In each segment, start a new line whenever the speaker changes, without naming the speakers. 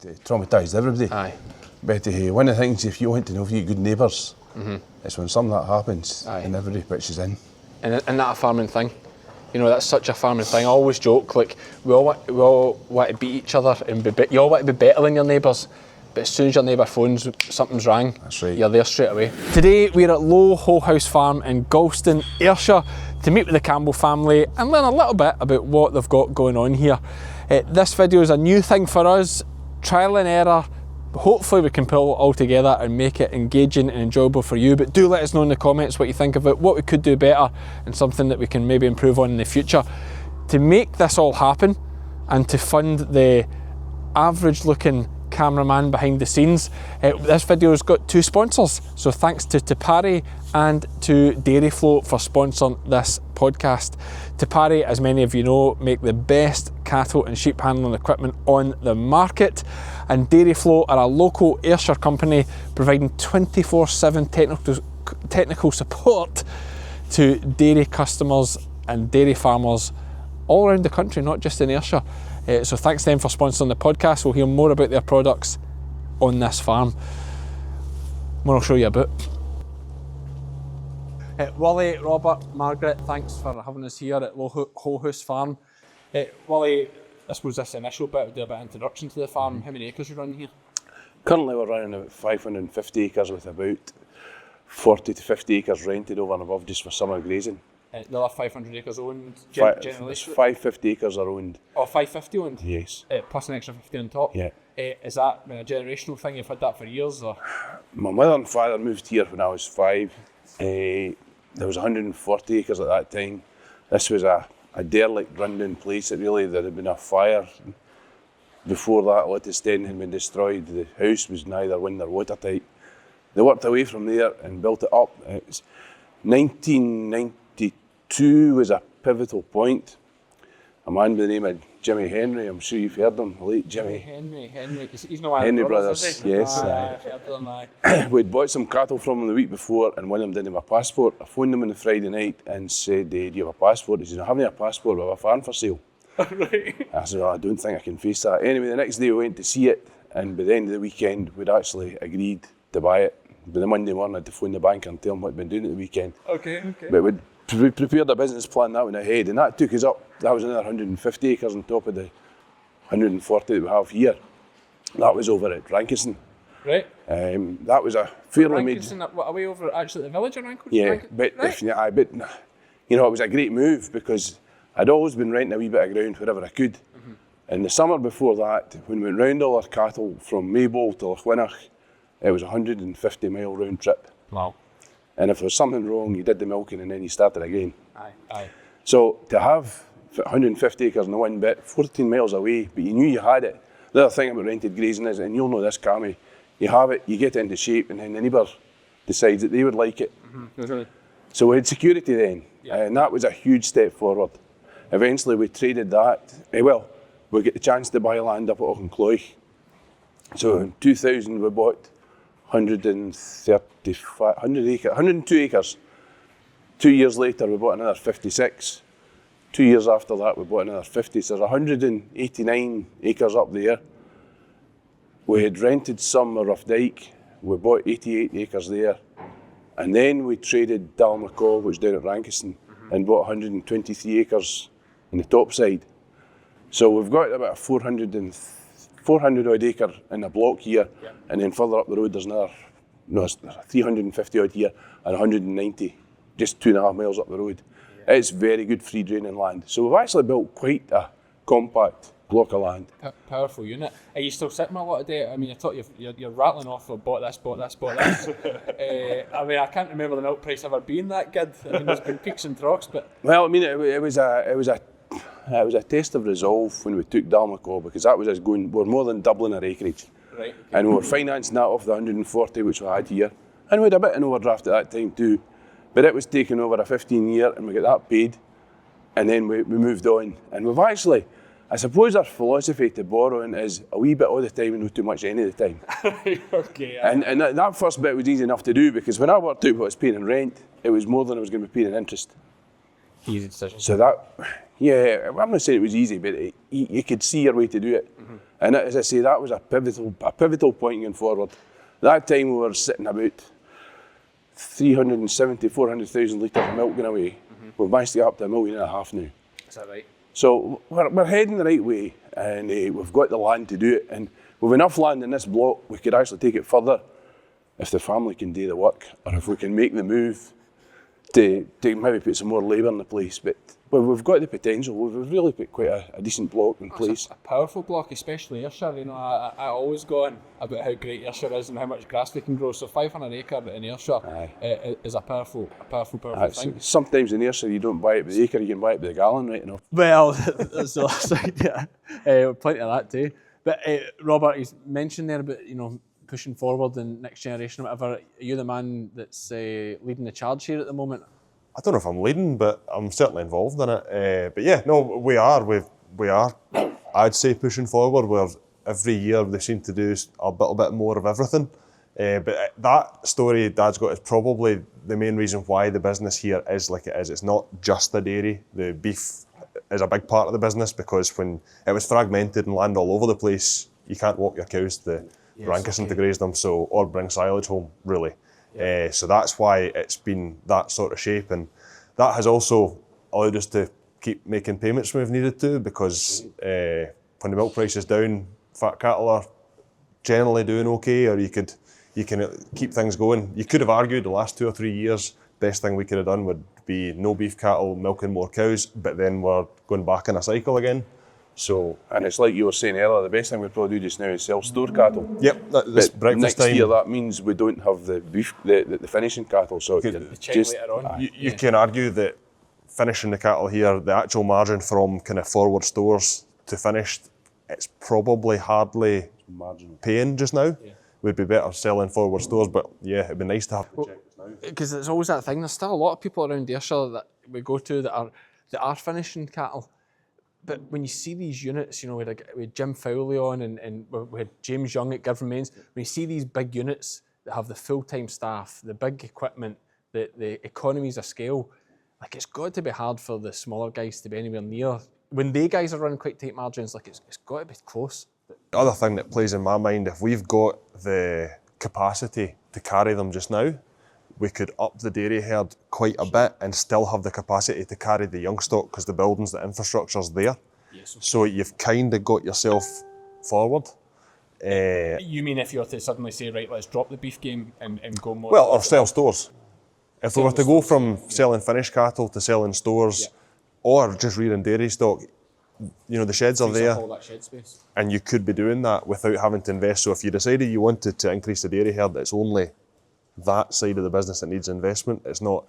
traumatised everybody.
Aye.
But one of the things, if you want to know if you're good neighbours, it's when something like that happens and everybody pitches in.
And isn't that a farming thing? You know, that's such a farming thing. I always joke, like, we all want to beat each other and you all want to be better than your neighbours. But as soon as your neighbour phones, something's wrong,
that's right.
You're there straight away. Today we're at Holehouse Farm in Galston, Ayrshire, to meet with the Campbell family and learn a little bit about what they've got going on here. This video is a new thing for us, trial and error. Hopefully we can pull it all together and make it engaging and enjoyable for you, but do let us know in the comments what you think of it, what we could do better and something that we can maybe improve on in the future. To make this all happen and to fund the average looking cameraman behind the scenes, this video's got two sponsors, so thanks to Tipari and to Dairy Flow for sponsoring this podcast. Tipari, as many of you know, make the best cattle and sheep handling equipment on the market, and Dairy Flow are a local Ayrshire company providing 24/7 technical support to dairy customers and dairy farmers all around the country, not just in Ayrshire. So thanks to them for sponsoring the podcast. We'll hear more about their products on this farm. More I'll show you about. Wally, Robert, Margaret, thanks for having us here at Holehouse Farm. Wally, I suppose this initial bit, we'll do a bit of introduction to the farm. How many acres are you running here?
Currently we're running about 550 acres with about 40 to 50 acres rented over and above just for summer grazing.
The other 500 acres owned, generally?
550 acres are owned.
Oh, 550 owned?
Yes.
Plus an extra 50 on top?
Yeah.
Is that been a generational thing? You've had that for years? Or?
My mother and father moved here when I was 5. There was 140 acres at that time. This was a derelict rundown place. There had been a fire. Before that, a lot of stone had been destroyed. The house was neither wind nor watertight. They worked away from there and built it up. It was 1992 was a pivotal point. A man by the name of Jimmy Henry, I'm sure you've heard him, late Jimmy.
Henry, he's no one
Henry Brothers, yes. We'd bought some cattle from him the week before and William didn't have a passport. I phoned him on the Friday night and said, do you have a passport? He said, I haven't a passport, we have a farm for sale.
Right.
I said, well, I don't think I can face that. Anyway, the next day we went to see it and by the end of the weekend we'd actually agreed to buy it. By the Monday morning I had to phone the banker and tell them what I'd been doing at the weekend.
Okay.
But we'd prepared a business plan that went ahead and that took us up. That was another 150 acres on top of the 140 that we have here. That was over at Rankinson.
Right.
That was a fairly
major... Are we over actually at the village of Rankinson?
Yeah, but, right. You know, it was a great move because I'd always been renting a wee bit of ground wherever I could. Mm-hmm. And the summer before that, when we went round all our cattle from Maybole to Lochwinnoch, it was a 150 mile round trip.
Wow.
And if there was something wrong, you did the milking and then you started again.
Aye.
So to have 150 acres in the one bit, 14 miles away, but you knew you had it. The other thing about rented grazing is, and you'll know this, Cammy, you have it, you get it into shape, and then the neighbour decides that they would like it.
Mm-hmm.
So we had security then, and that was a huge step forward. Eventually we traded that. We get the chance to buy land up at Auchincloy. So in 2000 we bought 102 acres. 2 years later we bought another 56. 2 years after that we bought another 50. So there's 189 acres up there. We had rented some at Rough Dyke. We bought 88 acres there. And then we traded Dalmacaw, which was down at Rankinson, and bought 123 acres in the top side. So we've got about 400 odd acre in a block here, and then further up the road there's another 350 odd here and 190 just 2.5 miles up the road. It's very good free draining land. So we've actually built quite a compact block of land.
Powerful unit. Are you still sitting a lot of day? I mean, I thought you're rattling off of bought this. I mean, I can't remember the milk price ever being that good. I mean, there's been peaks and troughs, but...
Well, I mean, it was a test of resolve when we took Dalmacaw, because that was us going, we're more than doubling our acreage.
Right. Okay.
And we were financing that off the 140 which we had here. And we had a bit in overdraft at that time too. But it was taken over a 15-year and we got that paid. And then we moved on. And we've actually, I suppose our philosophy to borrowing is a wee bit all the time and not too much any of the time.
Okay.
And that first bit was easy enough to do, because when I worked out what I was paying in rent, it was more than I was going to be paying in interest.
Easy decision.
So that, yeah, I'm not saying it was easy, but you could see your way to do it. And as I say, that was a pivotal point going forward. That time we were sitting about 370, 400,000 litres of milk going away. We've managed to get up to 1.5 million now.
Is that right?
So we're heading the right way, and we've got the land to do it. And with enough land in this block, we could actually take it further if the family can do the work, or if we can make the move to maybe put some more labour in the place. But we've got the potential. We've really put quite a decent block in place.
A powerful block, especially Ayrshire. You know, I always go on about how great Ayrshire is and how much grass we can grow. So 500 acre in Ayrshire is a powerful thing.
Sometimes in Ayrshire you don't buy it by the acre, you can buy it by the gallon, right enough.
Well, that's the other side, yeah. Plenty of that too. But Robert, he's mentioned there about, you know, pushing forward in next generation or whatever. Are you the man that's leading the charge here at the moment?
I don't know if I'm leading, but I'm certainly involved in it. But yeah, no, we are. We are. I'd say pushing forward. Where every year they seem to do a little bit more of everything. But that story Dad's got is probably the main reason why the business here is like it is. It's not just the dairy. The beef is a big part of the business, because when it was fragmented and land all over the place, you can't walk your cows to Rankerson to graze them, or bring silage home, really. So that's why it's been that sort of shape, and that has also allowed us to keep making payments when we've needed to, because when the milk price is down, fat cattle are generally doing okay, or you can keep things going. You could have argued the last 2 or 3 years, best thing we could have done would be no beef cattle, milking more cows, but then we're going back in a cycle again. So,
and it's like you were saying earlier, the best thing we'd probably do just now is sell store cattle.
Yep, this breakfast
next
time.
year that means we don't have the beef, the finishing cattle. So
just later on.
You can argue that finishing the cattle here, the actual margin from kind of forward stores to finished, it's probably hardly paying just now. Would be better selling forward stores, but yeah, it'd be nice to have to check this now.
Because it's always that thing. There's still a lot of people around Ayrshire that we go to that are finishing cattle. But when you see these units, you know, we had Jim Fowley on and we had James Young at Girvan Mains, when you see these big units that have the full-time staff, the big equipment, the economies of scale, like it's got to be hard for the smaller guys to be anywhere near. When they guys are running quite tight margins, like it's got to be close.
The other thing that plays in my mind, if we've got the capacity to carry them just now, we could up the dairy herd quite a bit and still have the capacity to carry the young stock, because the buildings, the infrastructure's there. Yes. So you've kind of got yourself forward.
You mean if you were to suddenly say, right, let's drop the beef game and go more...
Well, or sell stores. If we were to go from selling finished cattle to selling stores, or just rearing dairy stock, you know, the sheds are there,
all that shed space.
And you could be doing that without having to invest. So if you decided you wanted to increase the dairy herd, it's only that side of the business that needs investment. It's not,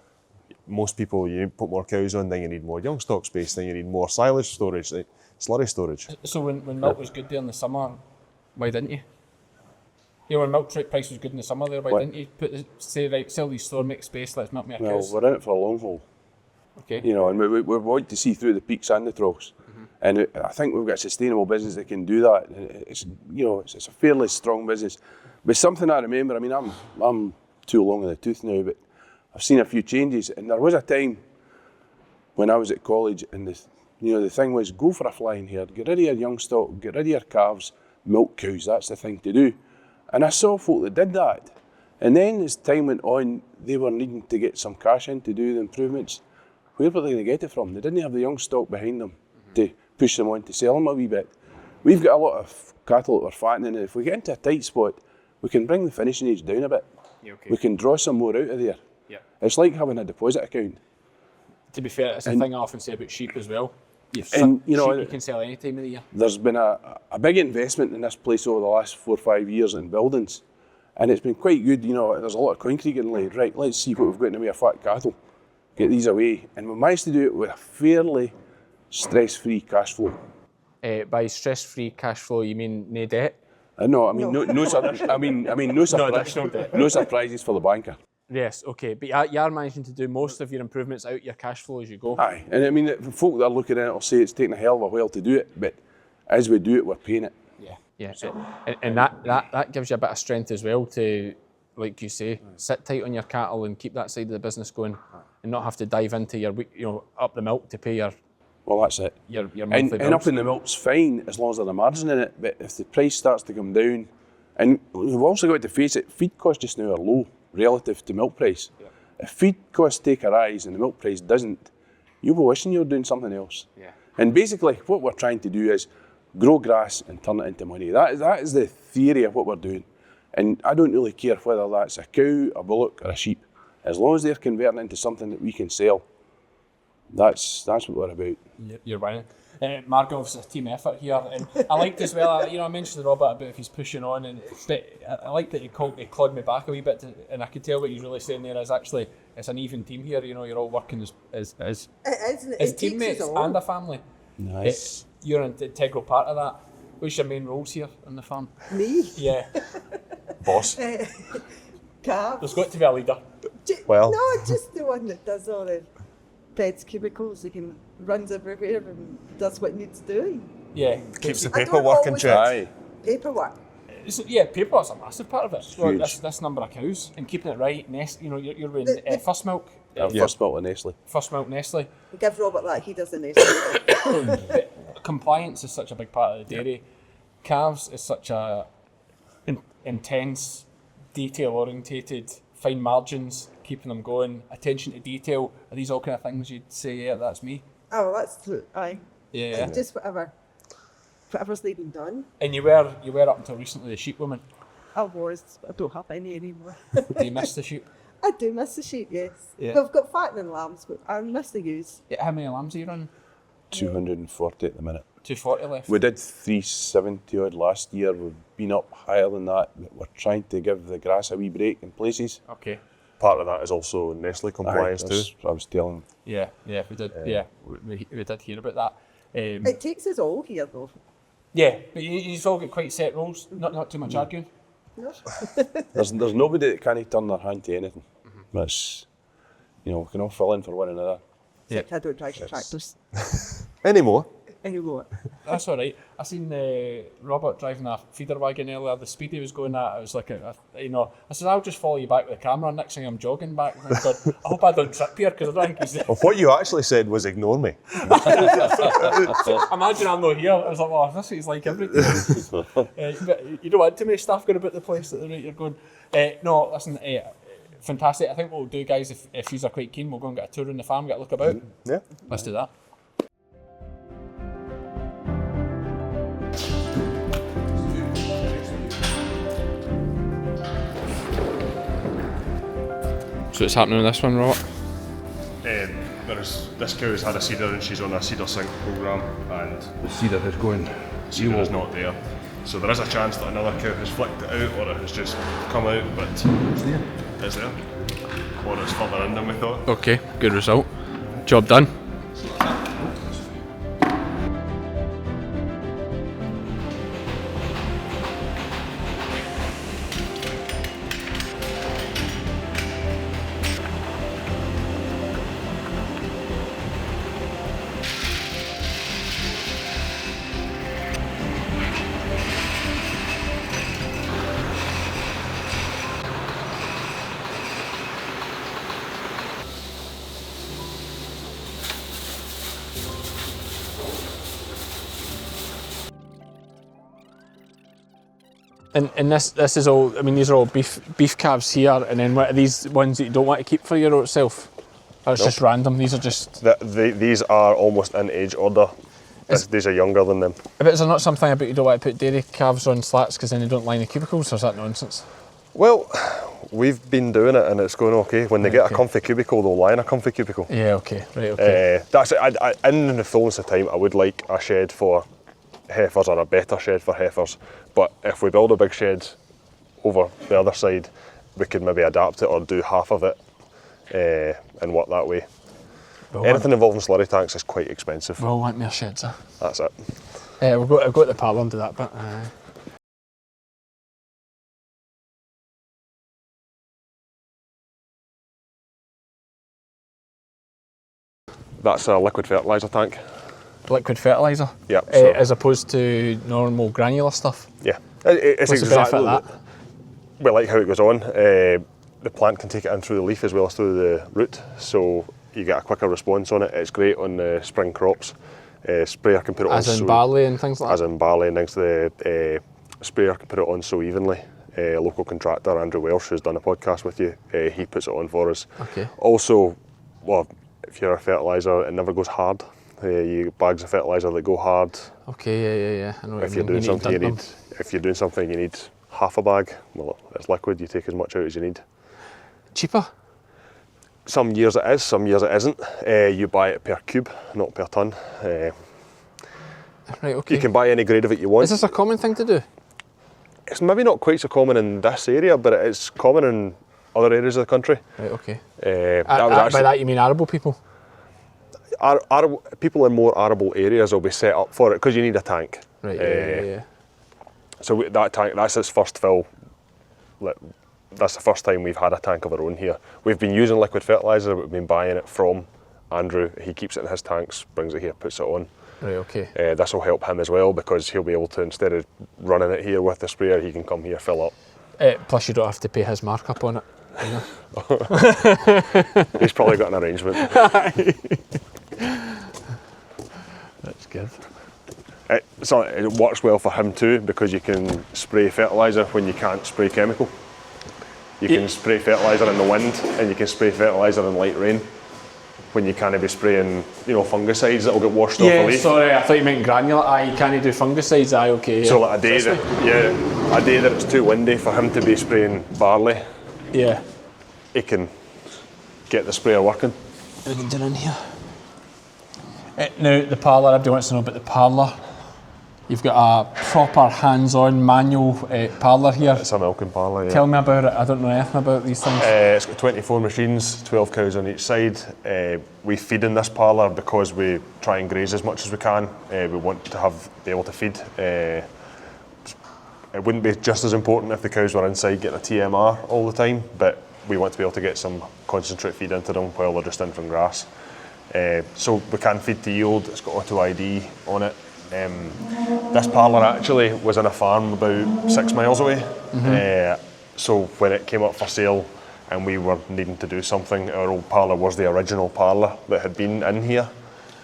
most people, you put more cows on, then you need more young stock space, then you need more silage storage, slurry storage.
So when milk was good there in the summer, why didn't you? You know, when milk price was good in the summer there, why didn't you say, right, sell these store, make space, let's milk more cows?
Well, we're in it for a long haul.
Okay.
You know, and we want to see through the peaks and the troughs. And I think we've got a sustainable business that can do that. It's, you know, it's a fairly strong business. But something I remember, I mean, I'm too long in the tooth now, but I've seen a few changes. And there was a time when I was at college, and the thing was, go for a flying herd, get rid of your young stock, get rid of your calves, milk cows. That's the thing to do. And I saw folk that did that. And then as time went on, they were needing to get some cash in to do the improvements. Where were they going to get it from? They didn't have the young stock behind them to push them on to sell them a wee bit. We've got a lot of cattle that we're fattening, and if we get into a tight spot, we can bring the finishing age down a bit. We can draw some more out of there. It's like having a deposit account.
To be fair, it's a thing I often say about sheep as well.
You
can sell any time of the year.
There's been a big investment in this place over the last 4 or 5 years in buildings, and it's been quite good. You know, there's a lot of concrete getting laid. Right, let's see what we've got in the way of fat cattle. Get these away, and we managed to do it with a fairly stress-free cash flow.
By stress-free cash flow, you mean no debt?
No, I mean no surprises for the banker.
Yes, okay, but you are managing to do most of your improvements out your cash flow as you go.
Aye, and I mean, the folk that are looking at it will say it's taking a hell of a while to do it, but as we do it, we're paying it.
Yeah. And that gives you a bit of strength as well to, like you say, sit tight on your cattle and keep that side of the business going and not have to dive into your up the milk to pay your
Well, that's it.
your
And,
monthly
and up
bills.
in the milk's fine as long as there's a margin in it. But if the price starts to come down, and we've also got to face it, feed costs just now are low relative to milk price.
Yeah.
If feed costs take a rise and the milk price doesn't, you'll be wishing you were doing something else.
Yeah.
And basically, what we're trying to do is grow grass and turn it into money. That is the theory of what we're doing. And I don't really care whether that's a cow, a bullock, or a sheep. As long as they're converting into something that we can sell, that's what we're about.
You're winning. Margov's a team effort here, and I liked as well. I mentioned to Robert about if he's pushing on, but I like that he clawed me back a wee bit, and I could tell what he's really saying there is actually it's an even team here. You're all working as teammates and a family.
Nice.
You're an integral part of that. What's your main roles here on the farm?
Me?
Yeah,
Boss.
Calves.
there's got to be a leader.
Well.
No, just the one that does all the beds, cubicles. He can runs everywhere and does what needs doing.
Yeah,
Keeps the
I don't
paperwork in
always-
check.
Aye.
Paperwork.
paper's a massive part of it.
Huge.
This number of cows and keeping it right. You're with
The-
first milk.
First milk with Nestle.
First milk Nestle.
Give Robert that. He does the next.
But compliance is such a big part of the dairy. Calves is such a intense, detail-orientated, fine margins, keeping them going, attention to detail. Are these all kind of things you'd say, yeah, that's me?
Oh, that's true. Aye.
Yeah.
Just whatever's needing done.
And you were up until recently the sheep woman.
I don't have any anymore.
Do you miss the sheep?
I do miss the sheep, yes.
Yeah.
We've got fattening lambs, but I miss the ewes.
Yeah, how many lambs are you running?
240 at the minute.
240 left.
We did 370 odd last year. We've been up higher than that. But we're trying to give the grass a wee break in places.
Okay.
Part of that is also Nestle compliance
Aye,
too.
that's what I was telling.
Yeah, we did. We did hear about that.
It takes us all here, though.
Yeah, but you've all got quite set roles. Not too much arguing.
No?
There's nobody that can't turn their hand to anything. That's, we can all fill in for one another.
Yeah.
I don't drive tractors
Anymore.
anymore.
That's all right. I seen Robert driving a feeder wagon earlier. The speed he was going at, I was like, I said, I'll just follow you back with the camera. Next thing I'm jogging back. And I thought, I hope I don't trip here because I don't think he's there.
Well, what you actually said was ignore me.
Imagine I'm not here. I was like, well, this is like every time. But you don't want too many staff going about the place at the rate you're going. No, listen, fantastic. I think what we'll do, guys, if you are quite keen, we'll go and get a tour in the farm, get a look about.
Yeah.
Let's do that. So what's happening with this one, Robert?
This cow has had a seeder and she's on a seeder sync programme and
The seeder is going.
the seeder is not there. So there is a chance that another cow has flicked it out or it has just come out, but it's there. Or it's further in than we thought.
Okay, good result. Job done. And this is all, I mean, these are all beef calves here, and then what are these ones that you don't want to keep for your own self? Or it's just random, these are just...
These are almost in age order. These are younger than them.
But is there not something about you don't want to put dairy calves on slats because then they don't line the cubicles, or is that nonsense?
Well, we've been doing it and it's going okay. When they get a comfy cubicle, they'll lie in a comfy cubicle.
Yeah, okay, right, okay.
That's it. In the fullness of time, I would like a shed for heifers or a better shed for heifers. But if we build a big shed over the other side, we could maybe adapt it or do half of it and work that way. Anything involving slurry tanks is quite expensive.
We all want more sheds, huh?
That's it.
I've got the parlour and do that bit.
That's a liquid fertiliser tank.
Liquid fertiliser?
Yeah.
As opposed to normal granular stuff?
Yeah. It's
What's the benefit of that?
We like how it goes on. the plant can take it in through the leaf as well as through the root, so you get a quicker response on it. It's great on the spring crops. Sprayer can put it on.
As in barley and things like that?
As in barley and things. The sprayer can put it on so evenly. A local contractor, Andrew Welsh, who's done a podcast with you, he puts it on for us.
Okay.
Also, well, if you're a fertiliser, it never goes hard. You bags of fertiliser that go hard.
Okay, yeah. I know what
If
you
you're
mean.
doing something, if you're doing something, you need half a bag. Well, it's liquid. You take as much out as you need.
Cheaper?
Some years it is, some years it isn't. You buy it per cube, not per tonne.
Right, okay.
You can buy any grade of it you want.
Is this a common thing to do?
It's maybe not quite so common in this area, but it's common in other areas of the country.
Right, okay.
By
that you mean arable people?
People in more arable areas will be set up for it because you need a tank.
Right, yeah.
So that tank, that's its first fill. That's the first time we've had a tank of our own here. We've been using liquid fertiliser, but we've been buying it from Andrew. He keeps it in his tanks, brings it here, puts it on.
Right, okay.
This will help him as well because he'll be able to, instead of running it here with the sprayer, he can come here, fill up.
Plus you don't have to pay his markup on it. You know?
He's probably got an arrangement.
That's good.
It works well for him too because you can spray fertiliser when you can't spray chemical. You can spray fertiliser in the wind and you can spray fertiliser in light rain when you can't be spraying, fungicides that will get washed off the leaf.
Sorry, I thought you meant granular. You can't do fungicides. Okay. Yeah.
So like a day that it's too windy for him to be spraying barley, he can get the sprayer working.
We can do in here. Now the parlour. Everybody wants to know about the parlour. You've got a proper hands-on manual parlour here.
It's a milking parlour, yeah.
Tell me about it. I don't know anything about these things.
It's got 24 machines, 12 cows on each side. We feed in this parlour because we try and graze as much as we can. We want to be able to feed. It wouldn't be just as important if the cows were inside getting a TMR all the time, but we want to be able to get some concentrate feed into them while they're just in from grass. So we can feed to yield. It's got auto ID on it. This parlour actually was in a farm about 6 miles away. So when it came up for sale and we were needing to do something, our old parlour was the original parlour that had been in here.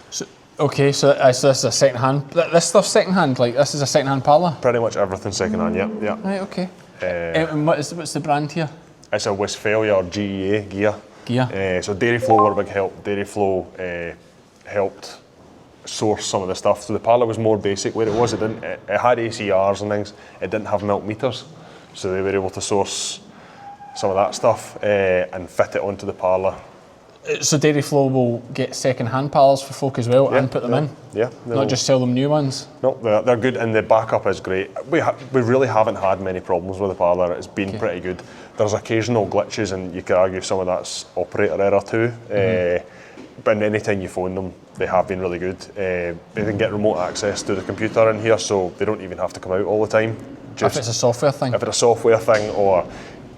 So this is a second-hand. This stuff's second-hand. Like this is a second-hand parlour.
Pretty much everything second-hand. Yeah.
Right. Okay. And what's the brand here?
It's a Westphalia or GEA gear. So Dairy Flow were a big help. Dairy Flow helped source some of the stuff. So the parlour was more basic where it was. It had ACRs and things. It didn't have milk meters, so they were able to source some of that stuff and fit it onto the parlour.
So Dairy Flow will get second-hand parlours for folk as well and put them in.
Yeah.
Not just sell them new ones.
No, they're good and the backup is great. We really haven't had many problems with the parlour. It's been pretty good. There's occasional glitches and you could argue some of that's operator error too. But any time you phone them, they have been really good. They can get remote access to the computer in here, so they don't even have to come out all the time.
If it's a software thing?
If it's a software thing, or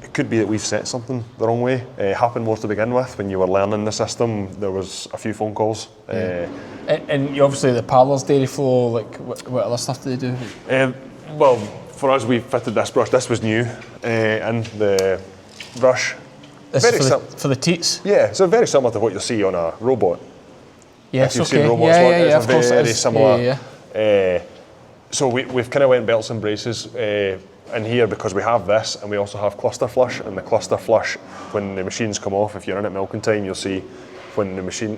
it could be that we've set something the wrong way. It happened more to begin with. When you were learning the system, there was a few phone calls.
And obviously the parlours, Dairy Flow, like what other stuff do they do?
Well, for us, we fitted this brush. This was new, and the brush.
This is for the teats?
Yeah, so very similar to what you'll see on a robot.
Yes,
if you've seen robots work, it's
of
very similar.
Yeah.
So we've kind of went belts and braces in here because we have this and we also have cluster flush, and the cluster flush, when the machines come off, if you're in at milking time, you'll see when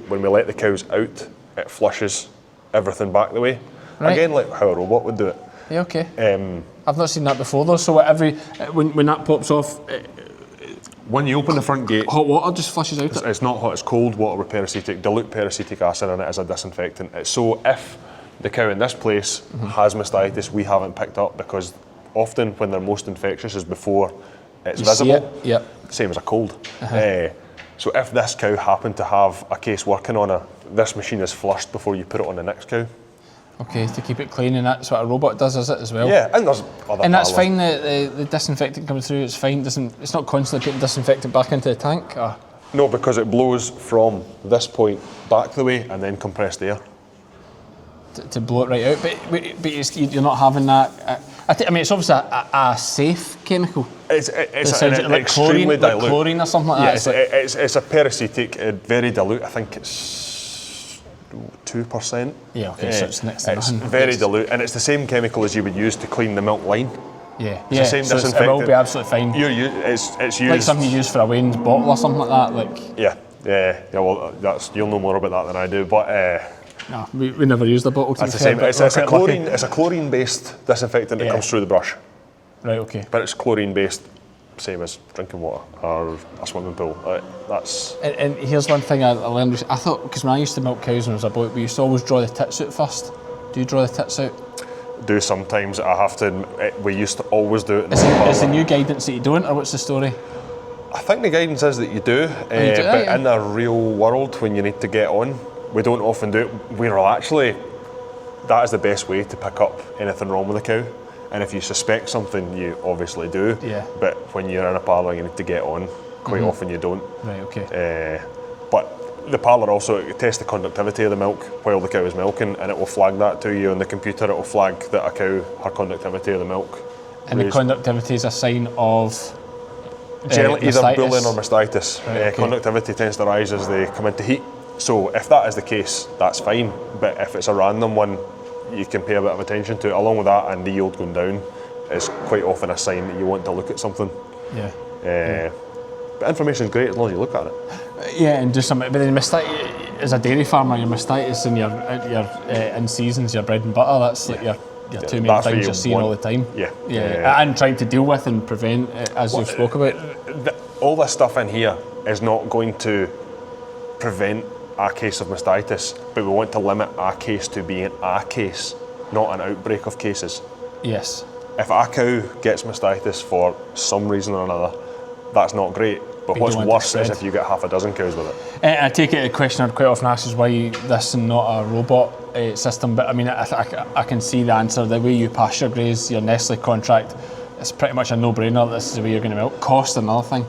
we let the cows out, it flushes everything back the way. Right. Again, like how a robot would do it.
Yeah, okay. I've not seen that before though, so when that pops off,
when you open the front gate,
hot water just flushes out.
It's not hot, it's cold water with dilute peracetic acid in it as a disinfectant. So if the cow in this place has mastitis, we haven't picked up, because often when they're most infectious is before it's visible. Same as a cold. So if this cow happened to have a case working on her, this machine is flushed before you put it on the next cow.
Okay, to keep it clean, and that's what a robot does, is it, as well?
Yeah, and there's other
And that's fine, the disinfectant coming through, it's fine, it's not constantly putting disinfectant back into the tank? Or?
No, because it blows from this point back the way and then compressed air.
To blow it right out, but you're not having that, I mean, it's obviously a safe chemical.
It's
like
extremely
chlorine,
dilute.
like chlorine or something like that.
Yeah, it's a peracetic, very dilute. I think it's 2%.
Yeah, okay, so it's next to
It's
nothing.
very dilute, and it's the same chemical as you would use to clean the milk line.
Yeah,
It's the same
so it will
disinfectant.
be absolutely fine.
It's used
Like something you use for a Wayne's bottle or something like that. Like,
yeah. Well, you'll know more about that than I do, but.
no, we never used a bottle. To
That's
be
the
fair,
same.
but
It's a chlorine-based disinfectant that comes through the brush,
Right, okay.
but it's chlorine-based, same as drinking water or a swimming pool. That's
And here's one thing I learned. I thought, because when I used to milk cows when I was a boy, we used to always draw the tits out first. Do you draw the tits out?
do sometimes. I have to admit, we used to always do it.
Is the new guidance that you don't, or what's the story?
I think the guidance is that you do, but in the real world, when you need to get on, we don't often do it. That is the best way to pick up anything wrong with a cow. And if you suspect something, you obviously do.
Yeah.
But when you're in a parlour, you need to get on. Quite often you don't.
Right, okay.
But the parlour also tests the conductivity of the milk while the cow is milking, and it will flag that to you on the computer. It will flag that a cow, her conductivity of the milk.
And the conductivity is a sign of
generally either
mastitis?
bulling or mastitis.
Right, okay.
Conductivity tends to rise as they come into heat. So if that is the case, that's fine. But if it's a random one, you can pay a bit of attention to it. Along with that, and the yield going down is quite often a sign that you want to look at something.
Yeah.
But information is great as long as you look at it.
Yeah, and do something. But then mastitis, as a dairy farmer, your mastitis and your in seasons, your bread and butter. That's like your two main
that's what
things
you
you're seeing all the time.
Yeah.
And trying to deal with and prevent, as you spoke about.
All this stuff in here is not going to prevent a case of mastitis, but we want to limit a case to being a case, not an outbreak of cases.
Yes.
If a cow gets mastitis for some reason or another, that's not great. But what's worse is if you get half a dozen cows with it.
I take it a question I'd quite often ask is why this and not a robot system, but I mean, I can see the answer. The way you pasture graze your Nestle contract, it's pretty much a no-brainer. This is the way you're going to milk. Cost another thing.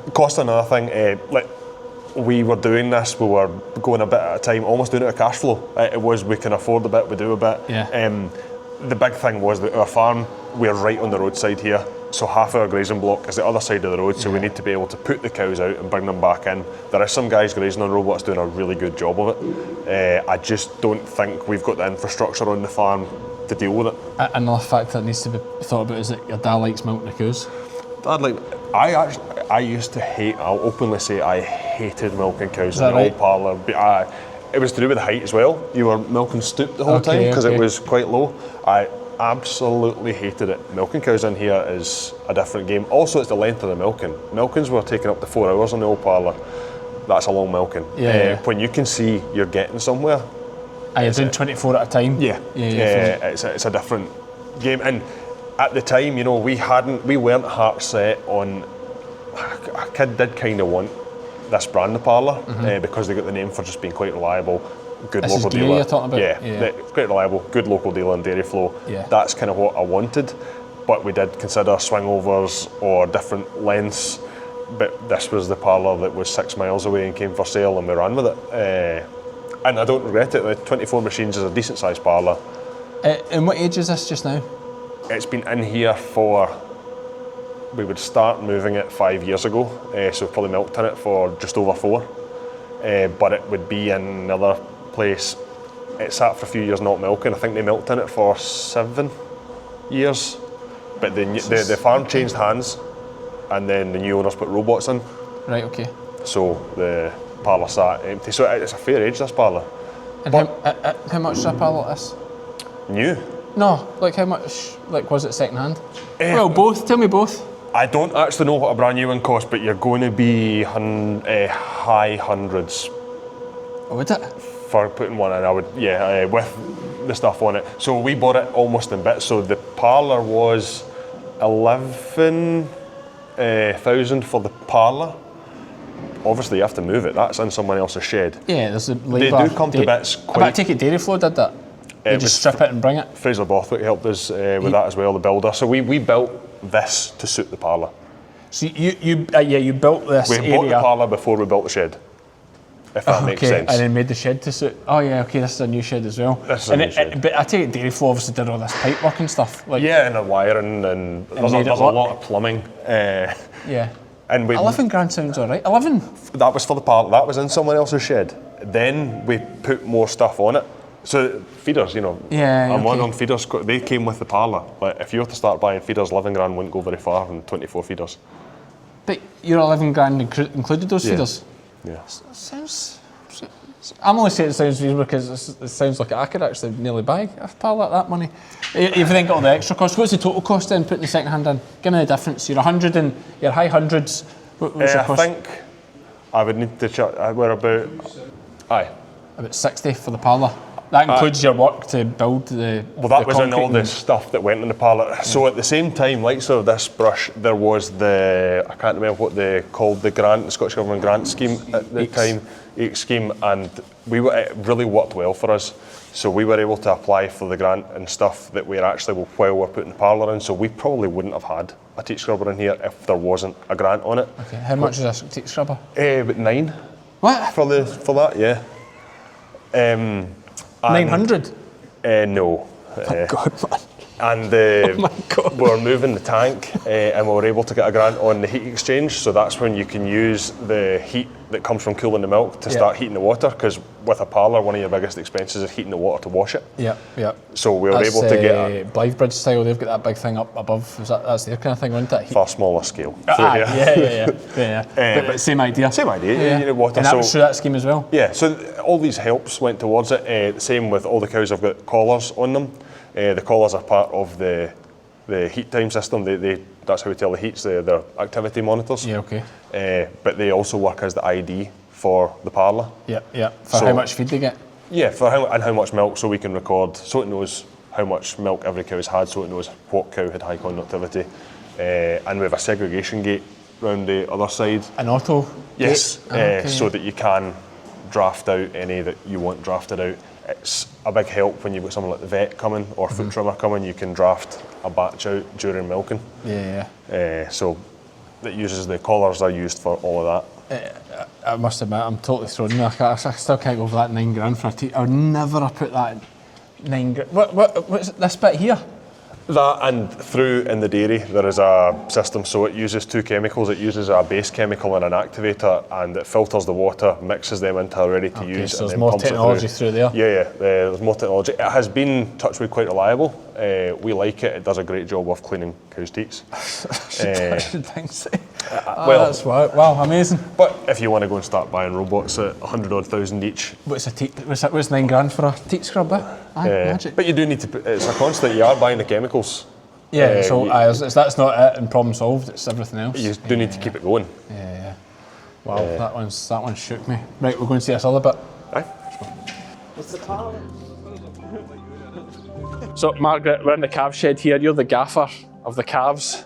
We were doing this, we were going a bit at a time, almost doing it at cash flow. It was, we can afford a bit, we do a bit.
Yeah.
The big thing was that our farm, we're right on the roadside here, so half our grazing block is the other side of the road, so we need to be able to put the cows out and bring them back in. There are some guys grazing on robots doing a really good job of it. I just don't think we've got the infrastructure on the farm to deal with it.
Another fact that needs to be thought about is that your dad likes milking the cows.
I used to hate, I'll openly say I hated milking cows in the
right?
old parlour. But it was to do with the height as well. You were milking stoop the whole time because it was quite low. I absolutely hated it. Milking cows in here is a different game. Also, it's the length of the milking. Milkings were taking up to 4 hours in the old parlour. That's a long milking. When you can see you're getting somewhere.
You're doing 24 at a time?
It's a different game. And at the time, we weren't heart set on. A kid did kind of want this brand of parlour because they got the name for just being quite reliable, good
this
local
is dairy
dealer.
You're talking about?
Yeah, quite reliable, good local dealer in dairy flow.
Yeah.
That's kind of what I wanted, but we did consider swingovers or different lengths. But this was the parlour that was 6 miles away and came for sale, and we ran with it. And I don't regret it. The 24 machines is a decent sized parlour.
And what age is this just now?
It's been in here for. We would start moving it 5 years ago, so we've probably milked in it for just over 4. But it would be in another place. It sat for a few years not milking. I think they milked in it for 7 years. But the farm changed hands, and then the new owners put robots in.
Right, okay.
So the parlour sat empty. So it's a fair age, this parlour.
And how much is a parlour like this?
New?
No, like how much, was it second hand? Well, both. Tell me both.
I don't actually know what a brand new one costs, but you're going to be high hundreds.
Oh, would it?
For putting one in, I would, with the stuff on it. So we bought it almost in bits. So the parlour was 11,000 for the parlour. Obviously, you have to move it. That's in someone else's shed.
Yeah, there's a labour.
They do come to bits
But I take it Dairy Flow did that. They just strip it and bring it.
Fraser Bothwick helped us with that as well, the builder. So we built this to suit the parlour.
So you built this area.
We bought the parlour before we built the shed. if that makes sense.
And then made the shed to suit. Oh yeah, okay, this is a new shed as well.
This is a new shed.
But I take it Dairy Flow obviously did all this pipe work and stuff. Like,
Yeah, and the wiring, and there's a lot of plumbing.
Yeah.
And
11 grand sounds alright. 11?
That was for the parlour. That was in someone else's shed. Then we put more stuff on it. So feeders, you know,
Yeah,
I'm
okay.
on feeders. They came with the parlour. Like if you were to start buying feeders, 11 grand wouldn't go very far in 24 feeders.
But your 11 grand included those feeders?
Yeah.
Sounds... I'm only saying it sounds reasonable because it sounds like I could actually nearly buy a pal at that money. If you think all the extra costs, what's the total cost then putting the second hand in? Give me the difference. You're 100 and you're high hundreds. What's your cost?
I think I would need to check. We're about... Aye.
About 60 for the parlour. That includes your work to build the
Well, that
the
was in all
concrete
the stuff that went in the parlour. So at the same time, like so this brush, there was the, I can't remember what they called the grant, the Scottish Government grant scheme at the time, EACS scheme, and it really worked well for us. So we were able to apply for the grant and stuff that we're actually, while we're putting the parlour in, so we probably wouldn't have had a teak scrubber in here if there wasn't a grant on it.
Okay, how much is a teak scrubber?
About 9.
What?
For that, yeah.
900?
No.
Oh God, man.
And
Oh my God.
we were moving the tank and we were able to get a grant on the heat exchange, so that's when you can use the heat that comes from cooling the milk to start heating the water, because with a parlour one of your biggest expenses is heating the water to wash it.
Yeah.
So we were able to get
Blythebridge style, they've got that big thing up above, that's their kind of thing, wasn't it?
far smaller scale.
Yeah. But same idea.
Same idea, you need water.
And that was through that scheme as well?
Yeah, so all these helps went towards it. The same with all the cows have got collars on them. The collars are part of the heat time system. That's how we tell the heats, they're activity monitors.
Yeah, okay.
But they also work as the ID for the parlour.
Yeah. For how much feed they get?
Yeah, how much milk, so we can record, so it knows how much milk every cow's had, so it knows what cow had high conductivity. And we have a segregation gate round the other side.
An auto
Yes,
gate? Okay.
so that you can draft out any that you want drafted out. It's a big help when you've got someone like the vet coming or foot trimmer coming, you can draft a batch out during milking.
Yeah.
So that uses the collars are used for all of that.
I must admit, I'm totally thrown in. I still can't go over that 9 grand for a teak. I would never have put that 9 grand. What's this bit here?
That and through in the dairy there is a system, so it uses 2 chemicals. It uses a base chemical and an activator, and it filters the water, mixes them until ready to use.
So
and
there's
then
more
pumps it
technology through there.
Yeah, there's more technology. It has been, touch wood, quite reliable. We like it. It does a great job of cleaning cow's teats.
I should think so.
Well,
that's wow, amazing.
But if you want to go and start buying robots at 100,000 each,
What's 9 grand for a teat scrubber? Magic.
but you do need to. It's a constant. You are buying the chemicals.
Yeah, that's not it and problem solved, it's everything else.
You do need to keep it going.
Yeah. Wow, that one shook me. Right, we're going to see this other bit.
Aye.
What's the parlour?
So Margaret, we're in the calf shed here. You're the gaffer of the calves.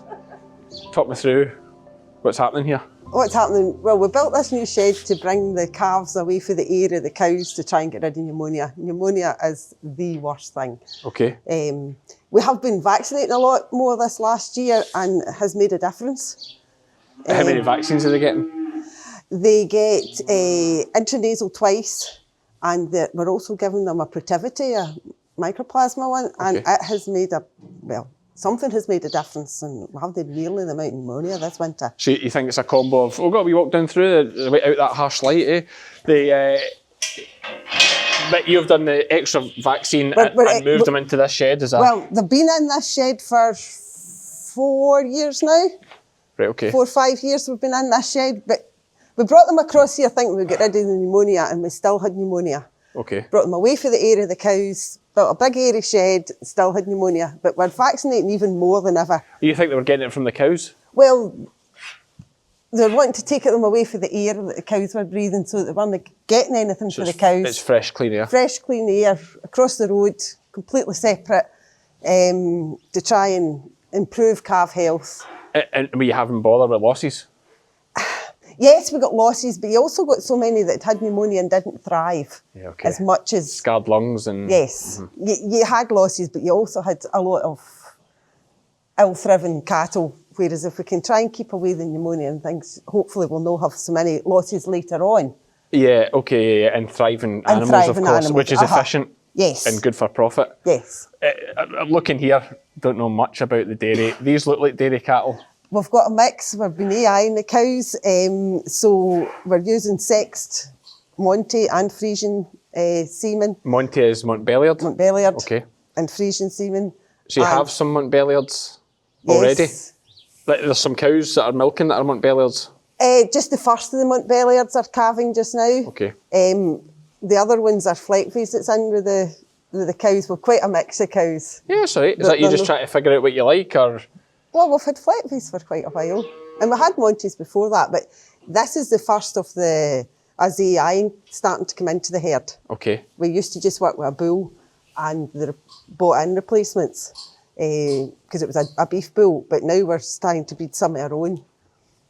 Talk me through what's happening here.
What's happening? Well, we built this new shed to bring the calves away from the air of the cows to try and get rid of pneumonia. Pneumonia is the worst thing.
Okay.
We have been vaccinating a lot more this last year, and it has made a difference.
How many vaccines are they getting?
They get intranasal twice, and we're also giving them a Protivity, a mycoplasma one, and it has made something has made a difference, and we haven't had nearly the amount of pneumonia this winter.
So you think it's a combo of, we walk down through the way out that harsh light, but you've done the extra vaccine and moved them into this shed, is that?
Well, they've been in this shed for 4 years now.
Right, okay.
4 or 5 years we've been in this shed, but we brought them across here thinking we'd get rid of the pneumonia, and we still had pneumonia.
Okay.
Brought them away for the air of the cows, built a big airy shed, still had pneumonia, but we're vaccinating even more than ever.
You think they were getting it from the cows?
Well, they're wanting to take them away for the air that the cows were breathing, so they weren't getting anything for the cows.
It's fresh, clean air.
Fresh, clean air, across the road, completely separate, to try and improve calf health.
And were you having bother with losses?
Yes, we got losses, but you also got so many that had pneumonia and didn't thrive as much as...
Scarred lungs and...
Yes, you had losses, but you also had a lot of ill-thriven cattle, whereas if we can try and keep away the pneumonia and things, hopefully we'll not have so many losses later on.
Yeah, okay, yeah, and thriving animals,
thriving
of course,
animals,
which is efficient
Yes.
and good for profit.
Yes.
I'm looking here, don't know much about the dairy. These look like dairy cattle.
We've got a mix. We've been AIing the cows, so we're using sexed Monty and Frisian semen.
Monty is Montbelliard?
Montbelliard.
Okay.
And Frisian semen.
So you
And-
have some Montbelliards already?
Yes.
Like there's some cows that are milking that are Montbelliards?
Just the first of the Montbelliards are calving just now.
Okay.
The other ones are Fleckvies that's in with the cows. We're quite a mix of cows.
Yeah, that's right. Is that you just trying to figure out what you like, or?
Well, we've had Fleckvies for quite a while. And we had Monties before that, but this is the first of the AIing starting to come into the herd.
Okay.
We used to just work with a bull and the bought-in replacements because it was a beef bull, but now we're starting to breed some of our own.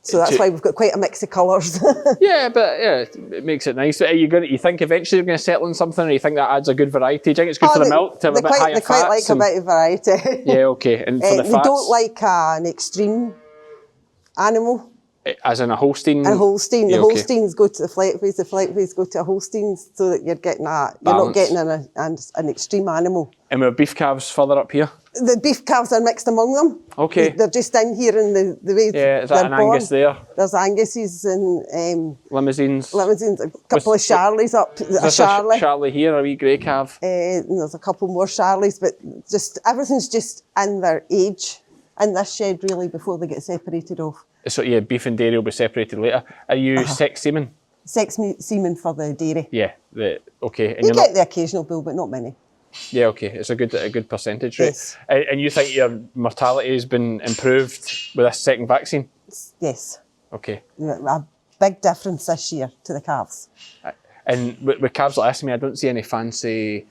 So that's why we've got quite a mix of colours.
Yeah, but yeah, it makes it nice. Are you think eventually you're going to settle on something, or you think that adds a good variety? Do you think it's good for the milk to have a bit higher fats?
They quite like a bit of variety.
Yeah, okay. And for the fats?
We don't like an extreme animal.
As in a Holstein?
A Holstein.
Yeah,
The
okay.
Holsteins go to the Fleckvies, the Fleckvies go to a Holsteins, so that you're getting you're
Balance.
not getting an extreme animal.
And we have beef calves further up here?
The beef calves are mixed among them.
Okay.
They're just in here in the way
Yeah, is that
they're
an
born.
Angus there?
There's Anguses and
Limousines?
limousines, a couple of Charlies up. A
There's
Charlie.
a Charlie here, a wee grey calf.
And there's a couple more Charlies, but just everything's just in their age in this shed really before they get separated off.
So yeah, beef and dairy will be separated later. Are you sex semen?
Semen for the dairy.
Yeah, okay. And
You
you're
get
not,
the occasional bull, but not many.
yeah, okay. It's a good percentage rate.
Yes.
And you think your mortality has been improved with this second vaccine?
Yes.
Okay.
A big difference this year to the calves.
And with calves like this, I don't see any fancy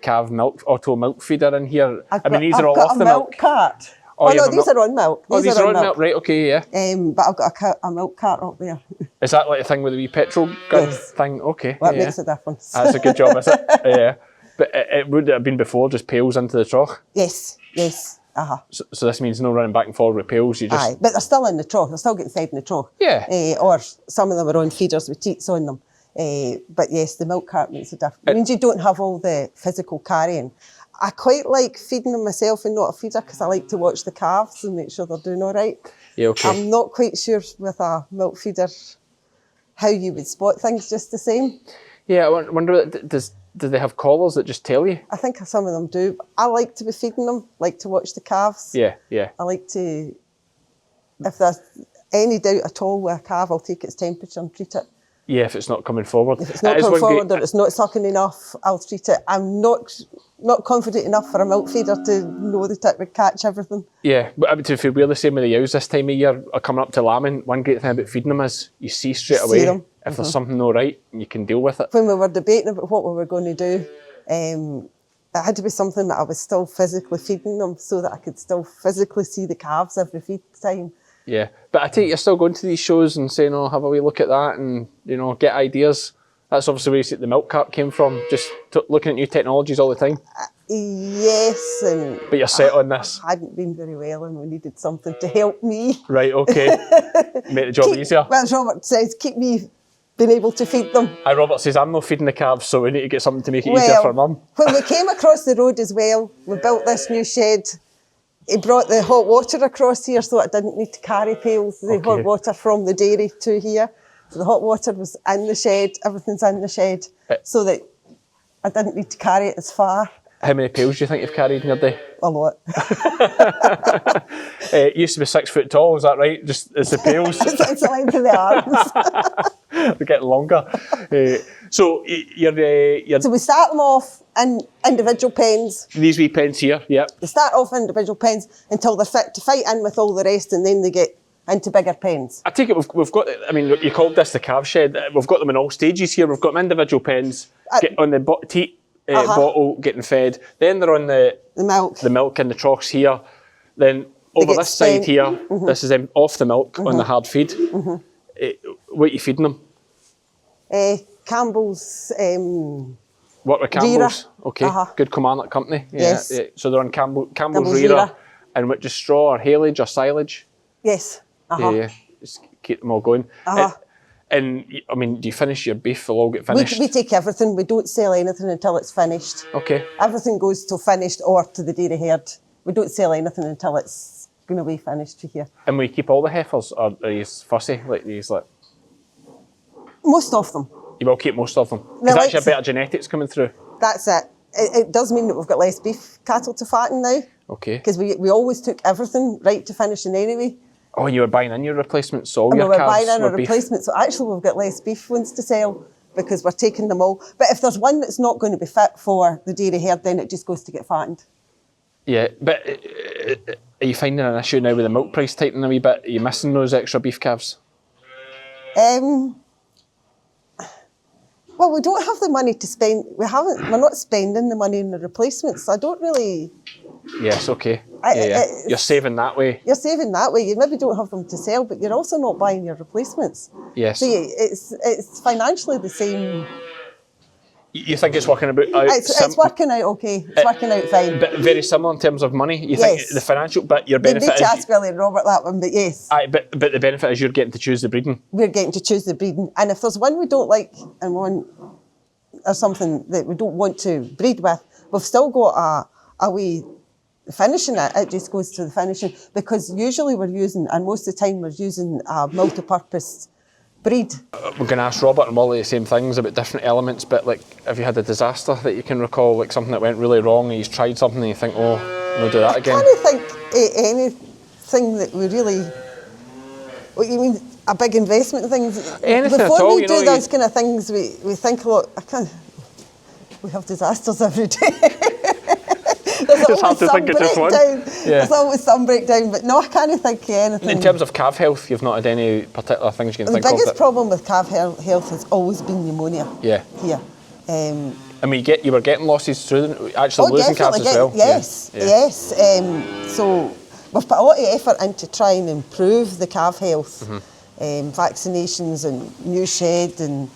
calf auto milk feeder in here. These are all off the milk.
Cart.
Oh, you
no,
have a
these are on milk.
These are on milk, right? Okay, yeah.
But I've got a milk cart up there.
Is that like a thing with the wee petrol gun
Yes.
thing? Okay.
That
yeah.
makes a difference.
That's a good job, is it? Yeah. But it would have been before just pails into the trough.
Yes.
So this means no running back and forward with pails. You just
Aye, but they're still in the trough. They're still getting fed in the trough.
Yeah.
Or some of them are on feeders with teats on them. But yes, the milk cart makes a difference. It means you don't have all the physical carrying. I quite like feeding them myself and not a feeder because I like to watch the calves and make sure they're doing all right.
Yeah, okay.
I'm not quite sure with a milk feeder how you would spot things just the same.
Yeah, I wonder, do they have collars that just tell you?
I think some of them do. I like to be feeding them, like to watch the calves.
Yeah.
I like to, if there's any doubt at all with a calf, I'll take its temperature and treat it.
Yeah, if it's not coming forward.
If it's not coming forward or it's not sucking enough, I'll treat it. I'm not confident enough for a milk feeder to know that it would catch everything.
Yeah, but to feel we're the same with the ewes this time of year, coming up to lambing, one great thing about feeding them is you see straight away
them.
if there's something not right and you can deal with it.
When we were debating about what we were going to do, it had to be something that I was still physically feeding them so that I could still physically see the calves every feed time.
Yeah, but I take it you're still going to these shows and saying, oh, have a wee look at that and, get ideas. That's obviously where you see the milk cart came from, just looking at new technologies all the time.
Yes, and
But you're set on this.
I hadn't been very well and we needed something to help me.
Right, okay. Make the job easier.
Well, as Robert says, keep me being able to feed them.
And Robert says, I'm not feeding the calves, so we need to get something to make it easier for mum.
When we came across the road as well, we built this new shed. He brought the hot water across here so I didn't need to carry pails, the hot water from the dairy to here. So the hot water was in the shed, everything's in the shed, so that I didn't need to carry it as far.
How many pails do you think you've carried in your day?
A lot.
It used to be 6 foot tall, is that right? Just as the pails?
It's the length of the arms.
They're getting longer. So
So we start them off in individual pens.
these wee pens here, yep.
They start off in individual pens until they're fit to fight in with all the rest, and then they get into bigger pens.
I take it we've got, you called this the calf shed. We've got them in all stages here. We've got them individual pens, get on the teat bottle getting fed. Then they're on the milk in the troughs here. Then over this side here, this is them off the milk on the hard feed. What are you feeding them?
Campbell's.
What were Campbell's?
Rira.
Okay, good Kilmarnock company. Yeah,
Yes.
yeah. So they're on Campbell's Rira.
Rira.
And what, just straw or haylage or silage?
Yes.
Yeah, just keep them all going. And I mean, do you finish your beef? Will all get finished?
We take everything. We don't sell anything until it's finished.
Okay.
Everything goes to finished or to the dairy herd. We don't sell anything until it's going to be finished to here.
And we keep all the heifers, or are you fussy like these? Like
most of them.
you will keep most of them because
Well,
that's your
it's-
better genetics coming through.
That's it. It does mean that we've got less beef cattle to fatten now.
Okay.
Because we always took everything right to finishing anyway.
Oh, and you were buying in your replacements, so all
And we
your
were
calves
buying in
were
our
beef.
replacements. So actually we've got less beef ones to sell because we're taking them all. But if there's one that's not going to be fit for the dairy herd, then it just goes to get fattened.
Yeah, but are you finding an issue now with the milk price tightening a wee bit? Are you missing those extra beef calves?
Well, we don't have the money to spend. We're not spending the money on the replacements. So I don't really.
Yes, okay.
I-
Yeah.
it's-
You're saving that way.
You're saving that way. You maybe don't have them to sell, but you're also not buying your replacements.
Yes.
So it's financially the same.
You think it's working about out?
It's working out okay. It's working out fine.
But very similar in terms of money. You think
Yes.
the financial, but your
You
benefit
need to
is.
ask Billy and Robert that one, but yes,
Aye, but the benefit is you're getting to choose the breeding.
we're getting to choose the breeding. And if there's one we don't like and one or something that we don't want to breed with, we've still got a wee finishing it. It just goes to the finishing because usually we're using, and most of the time we're using a multi-purpose breed.
We're going to ask Robert and Molly the same things about different elements, but like, have you had a disaster that you can recall, like something that went really wrong and you've tried something and you think, oh, no, do that again?
I can't think anything that we really. What you mean? A big investment things.
Anything at
Before
all,
we
you
do
know,
those kind of things, we think a lot. We have disasters every day. There's
It's hard
always
to
some
think of just one.
breakdown.
Yeah.
There's always some breakdown, but no, I can't think of anything.
In terms of calf health, you've not had any particular things you can
the
think of?
biggest
that-
problem with calf health has always been pneumonia.
Yeah.
Here.
I mean, you were getting losses through actually losing calves as well.
Yes,
Yeah.
yes. So we've put a lot of effort into trying to improve the calf health. Vaccinations and new shed and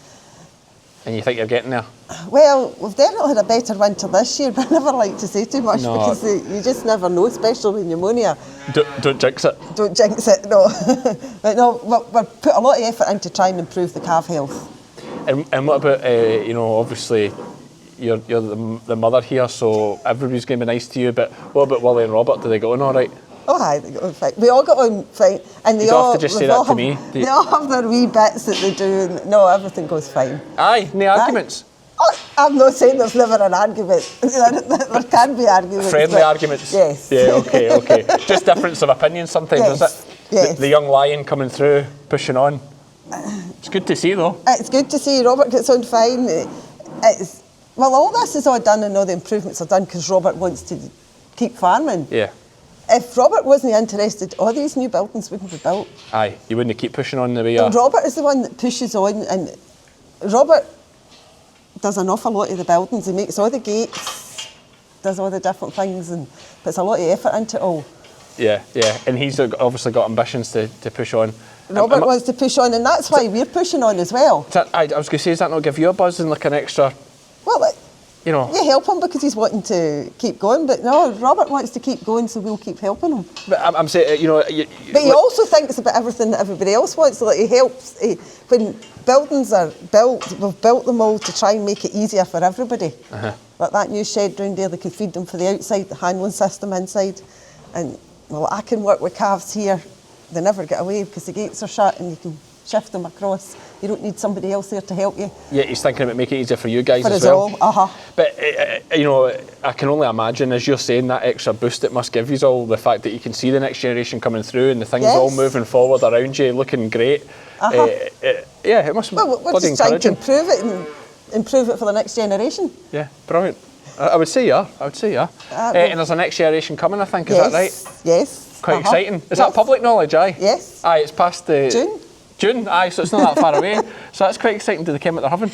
And you think you're getting there?
well, we've definitely had a better winter this year, but I never like to say too much
No.
because you just never know, especially with pneumonia.
Don't jinx it.
Don't jinx it, no. But no, we've put a lot of effort into trying to improve the calf health.
And what about, obviously, you're the mother here, so everybody's going to be nice to you, but what about Willie and Robert? Do they get on all right?
Oh, aye, they got on fine. We all got on fine. And they
You don't
all
have to just say
they
that
all
to
have,
me.
They all have their wee bits that they do. And, no, everything goes fine.
Aye, no arguments.
Oh, I'm not saying there's never an argument. There can be arguments.
Friendly
but
arguments?
Yes.
Yeah, okay. Just difference of opinion sometimes,
Yes,
is it?
yes.
The young lion coming through, pushing on. It's good to see, though.
It's good to see Robert gets on fine. Well, all this is all done and all the improvements are done because Robert wants to keep farming.
Yeah.
If Robert wasn't interested, all these new buildings wouldn't be built.
Aye, you wouldn't keep pushing on the way you are.
Robert is the one that pushes on, and Robert does an awful lot of the buildings. He makes all the gates, does all the different things, and puts a lot of effort into it all.
Yeah. And he's obviously got ambitions to push on.
Robert wants to push on, and that's why we're pushing on as well.
I was going to say, does that not give you a buzz and like an extra,
Well,
you know?
you help him because he's wanting to keep going, but no, Robert wants to keep going, so we'll keep helping him.
But I'm saying,
But he also thinks about everything that everybody else wants. Like he helps when buildings are built. We've built them all to try and make it easier for everybody. Like that new shed round there, they can feed them for the outside, the handling system inside, and well, I can work with calves here. They never get away because the gates are shut, and you can shift them across. You don't need somebody else there to help you.
Yeah, he's thinking about making it easier for you guys
For
as
us
well.
all,
But I can only imagine, as you're saying, that extra boost it must give you all, the fact that you can see the next generation coming through and the things all
Yes.
moving forward around you, looking great. Yeah, it must be
Well, we're
bloody
just trying to
encouraging.
improve it and improve it for the next generation.
Yeah, brilliant. I would say yeah. And there's a next generation coming, I think. Is that right?
Yes.
Quite exciting. Is that
Yes.
public knowledge? Aye.
Yes.
Aye, it's past the June. Aye, so it's not that far away. So that's quite exciting. Do they ken what they're having?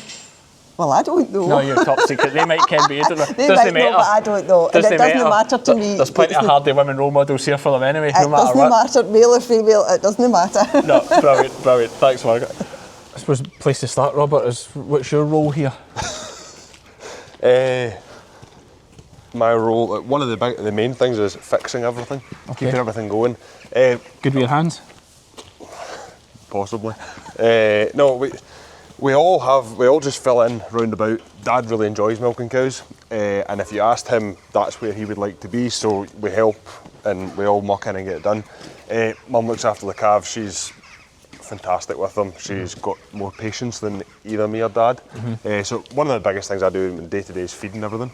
Well, I don't know.
No, you're top secret. They might ken, but you don't know.
They
Doesn't
might know,
matter.
but I don't know. And it doesn't matter to me.
There's plenty of hardy women role models here for them anyway, no
It
matter
doesn't
what.
matter, male or female, it doesn't matter.
No, brilliant. Thanks, Margaret. I suppose the place to start, Robert, is what's your role here?
My role, one of the main things is fixing everything, keeping everything going.
Good with your hands?
possibly. No, we all just fill in roundabout. Dad really enjoys milking cows, and if you asked him, that's where he would like to be. So we help and we all muck in and get it done. Mum looks after the calves. She's fantastic with them. She's got more patience than either me or Dad. So one of the biggest things I do day to day is feeding everything.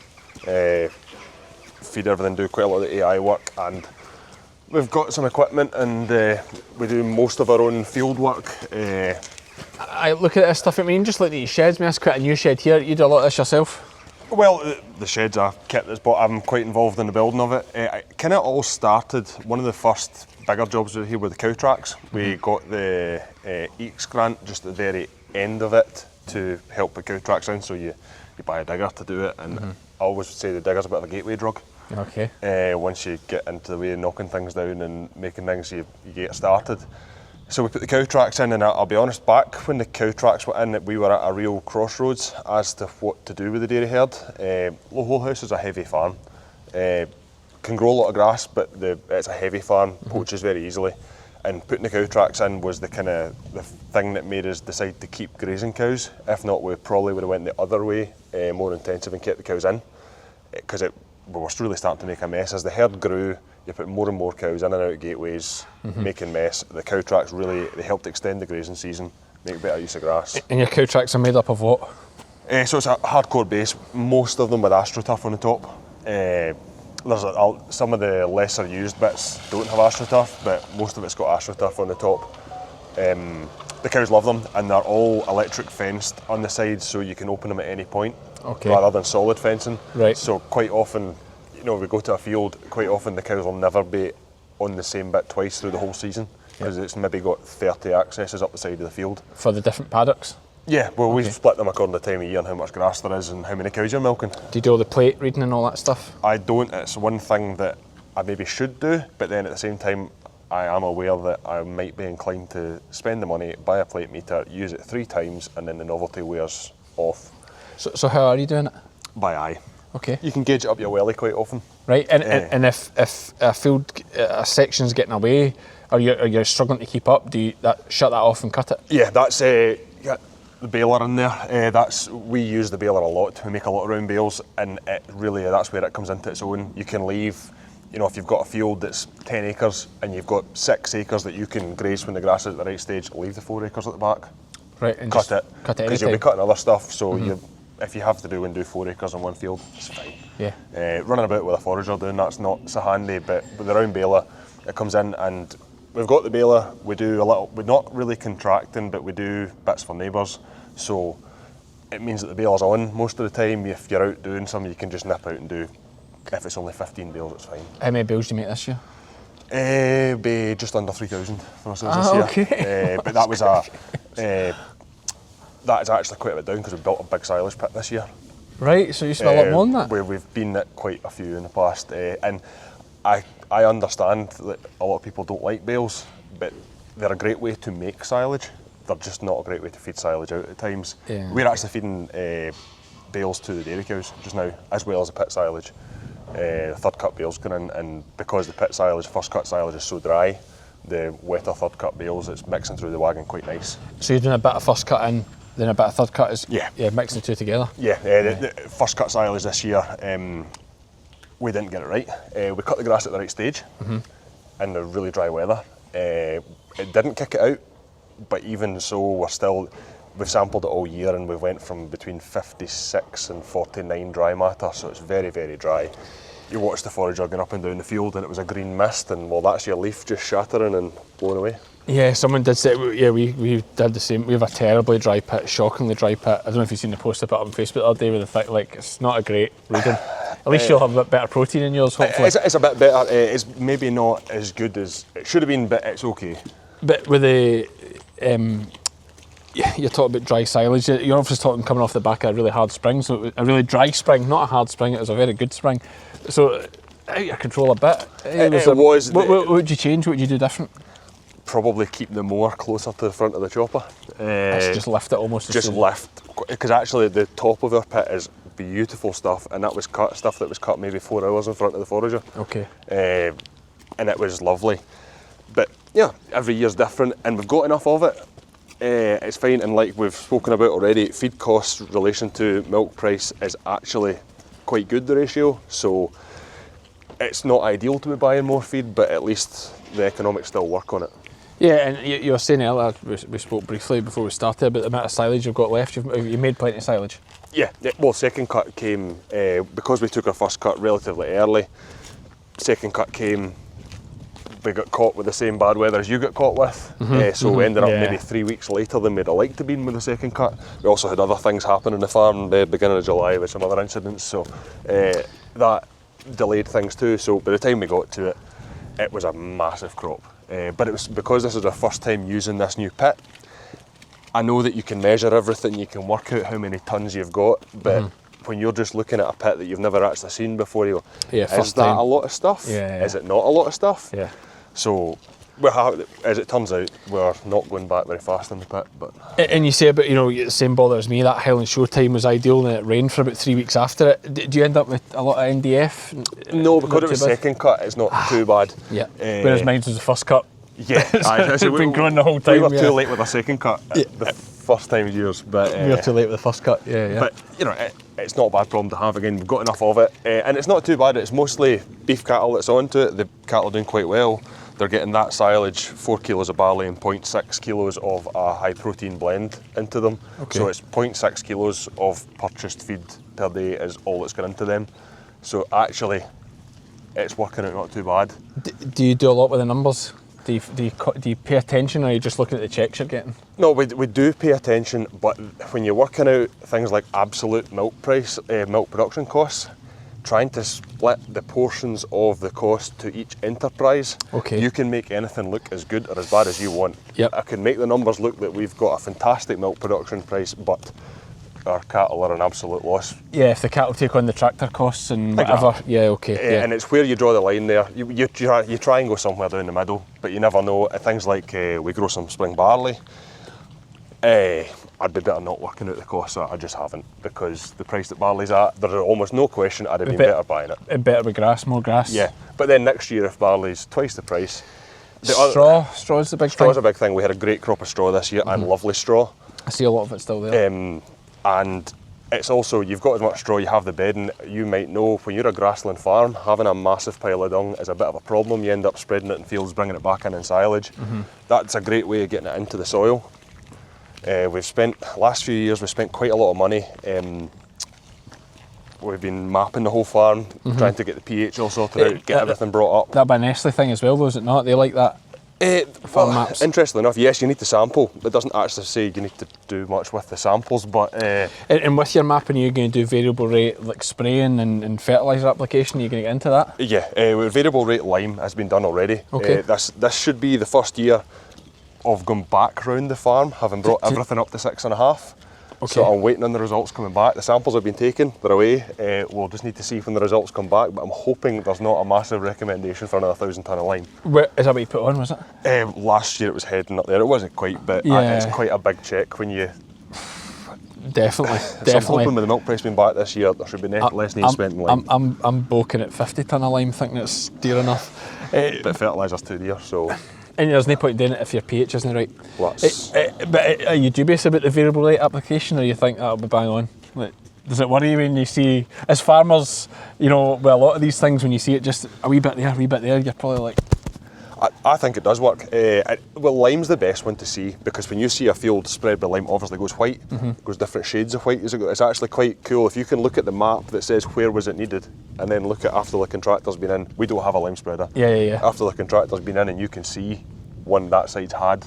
Feed everything, do quite a lot of the AI work, and we've got some equipment, and we do most of our own field work.
I look at this stuff, I mean, just looking at your sheds, that's quite a new shed here. You do a lot of this yourself?
Well, the shed's a kit that's bought. I'm quite involved in the building of it. It kind of all started, one of the first bigger jobs here were the cow tracks. We got the EECS grant just at the very end of it to help the cow tracks in, so you buy a digger to do it, and I always would say the digger's a bit of a gateway drug.
Okay.
Once you get into the way of knocking things down and making things, you get started. So we put the cow tracks in, and I'll be honest, back when the cow tracks were in, we were at a real crossroads as to what to do with the dairy herd. Holehouse is a heavy farm. Can grow a lot of grass, but it's a heavy farm, poaches very easily. And putting the cow tracks in was the thing that made us decide to keep grazing cows. If not, we probably would have went the other way, more intensive, and kept the cows in. Because we were really starting to make a mess. As the herd grew, you put more and more cows in and out of gateways, making mess. The cow tracks they helped extend the grazing season, make better use of grass.
And your cow tracks are made up of what?
So it's a hardcore base, most of them with AstroTurf on the top. There's some of the lesser used bits don't have AstroTurf, but most of it's got AstroTurf on the top. The cows love them, and they're all electric fenced on the sides, so you can open them at any point, rather than solid fencing.
Right.
So quite often, we go to a field, quite often the cows will never be on the same bit twice through the whole season, because it's maybe got 30 accesses up the side of the field.
For the different paddocks?
Yeah, well, we split them according to the time of year and how much grass there is and how many cows you're milking.
Do you do all the plate reading and all that stuff?
I don't. It's one thing that I maybe should do, but then at the same time, I am aware that I might be inclined to spend the money, buy a plate meter, use it 3 times, and then the novelty wears off.
So how are you doing it?
By eye.
Okay.
You can gauge it up your welly quite often.
Right, and if a field, a section's getting away, or you're struggling to keep up, do you shut that off and cut it?
Yeah, that's the baler in there. We use the baler a lot. We make a lot of round bales, and that's where it comes into its own. You can leave, if you've got a field that's 10 acres and you've got 6 acres that you can graze when the grass is at the right stage, leave the 4 acres at the back.
Right, and
cut it. Because you'll be cutting other stuff, so if you have to do 4 acres on one field, it's fine.
Yeah.
Running about with a forager doing that's not so handy, but with the round baler, it comes in, and we've got the baler. We do we're not really contracting, but we do bits for neighbours. So it means that the baler's on most of the time. If you're out doing something, you can just nip out and do. If it's only 15 bales, it's fine.
How many bales do you make this year?
Be just under 3,000 for ourselves this year.
Okay.
But that was that is actually quite a bit down because we built a big silage pit this year.
Right, so you spent a lot more than that?
We've been at quite a few in the past, and I understand that a lot of people don't like bales, but they're a great way to make silage. They're just not a great way to feed silage out at times.
Yeah.
We're actually feeding bales to the dairy cows just now, as well as the pit silage. The third cut bales going in, and because the pit silage, first cut silage is so dry, the wetter third cut bales, it's mixing through the wagon quite nice.
So you're doing a bit of first cut in, then a bit of third cut is mixing the two together?
Yeah, the first cut silage this year, we didn't get it right. We cut the grass at the right stage in the really dry weather. It didn't kick it out, but even so, we've sampled it all year, and we went from between 56 and 49 dry matter, so it's very, very dry. You watch the forager going up and down the field, and it was a green mist, and well, that's your leaf just shattering and blown away. Yeah,
someone did say, we did the same. We have a terribly dry pit, shockingly dry pit. I don't know if you've seen the post I put up on Facebook the other day with the fact, it's not a great reading. At least you'll have a bit better protein in yours, hopefully.
It's a bit better. It's maybe not as good as it should have been, but it's okay.
But with the, you're talking about dry silage. You're obviously talking coming off the back of a really hard spring, so it was a really dry spring, not a hard spring. It was a very good spring. So out of control a bit. What would you change? What would you do different?
Probably keep the mower closer to the front of the chopper.
Just lift it almost.
Just lift, because actually the top of our pit is beautiful stuff, and that was stuff that was cut maybe 4 hours in front of the forager.
Okay.
And it was lovely. But yeah, every year's different, and we've got enough of it. It's fine, and like we've spoken about already, feed costs relation to milk price is actually quite good, the ratio. So it's not ideal to be buying more feed, but at least the economics still work on it.
Yeah, and you were saying earlier, we spoke briefly before we started about the amount of silage you've got left. You made plenty of silage.
Yeah, well, second cut came, because we took our first cut relatively early, second cut came, we got caught with the same bad weather as you got caught with, so we ended up maybe 3 weeks later than we'd have liked to been with the second cut. We also had other things happen in the farm the beginning of July with some other incidents, so that delayed things too. So by the time we got to it, it was a massive crop. But it was because this is our first time using this new pit. I know that you can measure everything, you can work out how many tonnes you've got, but when you're just looking at a pit that you've never actually seen before, you go, is that a lot of stuff? Is it not a lot of stuff?
Yeah.
So, as it turns out, we're not going back very fast in the pit. But
And you say about, the same bother as me, that Highland Shore time was ideal and it rained for about 3 weeks after it. Do you end up with a lot of NDF?
No, because it was second cut, it's not too bad.
Yeah, whereas mine was the first cut.
Yeah,
it's been growing the whole time.
We were too late with our second cut the first time of years. But
we were too late with the first cut, yeah.
But, it's not a bad problem to have. Again, we've got enough of it. And it's not too bad. It's mostly beef cattle that's onto it. The cattle are doing quite well. They're getting that silage, 4 kilos of barley and 0.6 kilos of a high protein blend into them. Okay. So it's 0.6 kilos of purchased feed per day is all that's going into them. So actually, it's working out not too bad.
Do you do a lot with the numbers? Do you pay attention, or are you just looking at the checks you're getting?
No, we do pay attention, but when you're working out things like absolute milk price, milk production costs, trying to split the portions of the cost to each enterprise, you can make anything look as good or as bad as you want.
Yep.
I can make the numbers look that we've got a fantastic milk production price, but our cattle are an absolute loss. Yeah,
if the cattle take on the tractor costs and whatever. Yeah, okay.
And it's where you draw the line there. You try and go somewhere down the middle, but you never know. Things like we grow some spring barley. I'd be better not working out the costs. I just haven't, because the price that barley's at, there's almost no question I'd have been better buying it.
It better be grass, more grass.
Yeah, but then next year if barley's twice the price.
Straw's the big thing.
Straw's a big thing. We had a great crop of straw this year and lovely straw.
I see a lot of it still there.
And it's also, you've got as much straw, you have the bedding. You might know when you're a grassland farm, having a massive pile of dung is a bit of a problem. You end up spreading it in fields, bringing it back in silage. That's a great way of getting it into the soil. We've spent, last few years, we've spent quite a lot of money. We've been mapping the whole farm, trying to get the pH all sorted out, get everything brought up.
That'd be a Nestle thing as well, though, is it not? They like that. Farm maps.
Interestingly enough, yes, you need to sample. It doesn't actually say you need to do much with the samples, but...
and with your mapping, are you going to do variable rate like spraying and fertiliser application? Are you going to get into that?
Yeah, with variable rate lime has been done already.
Okay.
This should be the first year of going back round the farm, having brought everything up to 6.5.
Okay.
So I'm waiting on the results coming back. The samples have been taken, they're away. We'll just need to see when the results come back, but I'm hoping there's not a massive recommendation for another 1,000 tonne of lime.
Is that what you put on, was it?
Last year it was heading up there. It wasn't quite, but it's quite a big check when you...
Definitely.
So I'm hoping with the milk price being back this year, there should be less need spent in lime.
I'm bulking at 50 tonne of lime, thinking it's dear enough.
But fertiliser's too dear, so...
And there's no point doing it if your pH isn't right.
But
are you dubious about the variable rate application, or you think that'll be bang on? Like, does it worry you when you see, as farmers, with a lot of these things, when you see it just a wee bit there, you're probably like...
I think it does work. Well, lime's the best one to see, because when you see a field spread with lime, obviously goes white, goes different shades of white. It's actually quite cool. If you can look at the map that says where was it needed, and then look at after the contractor's been in. We don't have a lime spreader.
Yeah.
After the contractor's been in, and you can see one that side's had.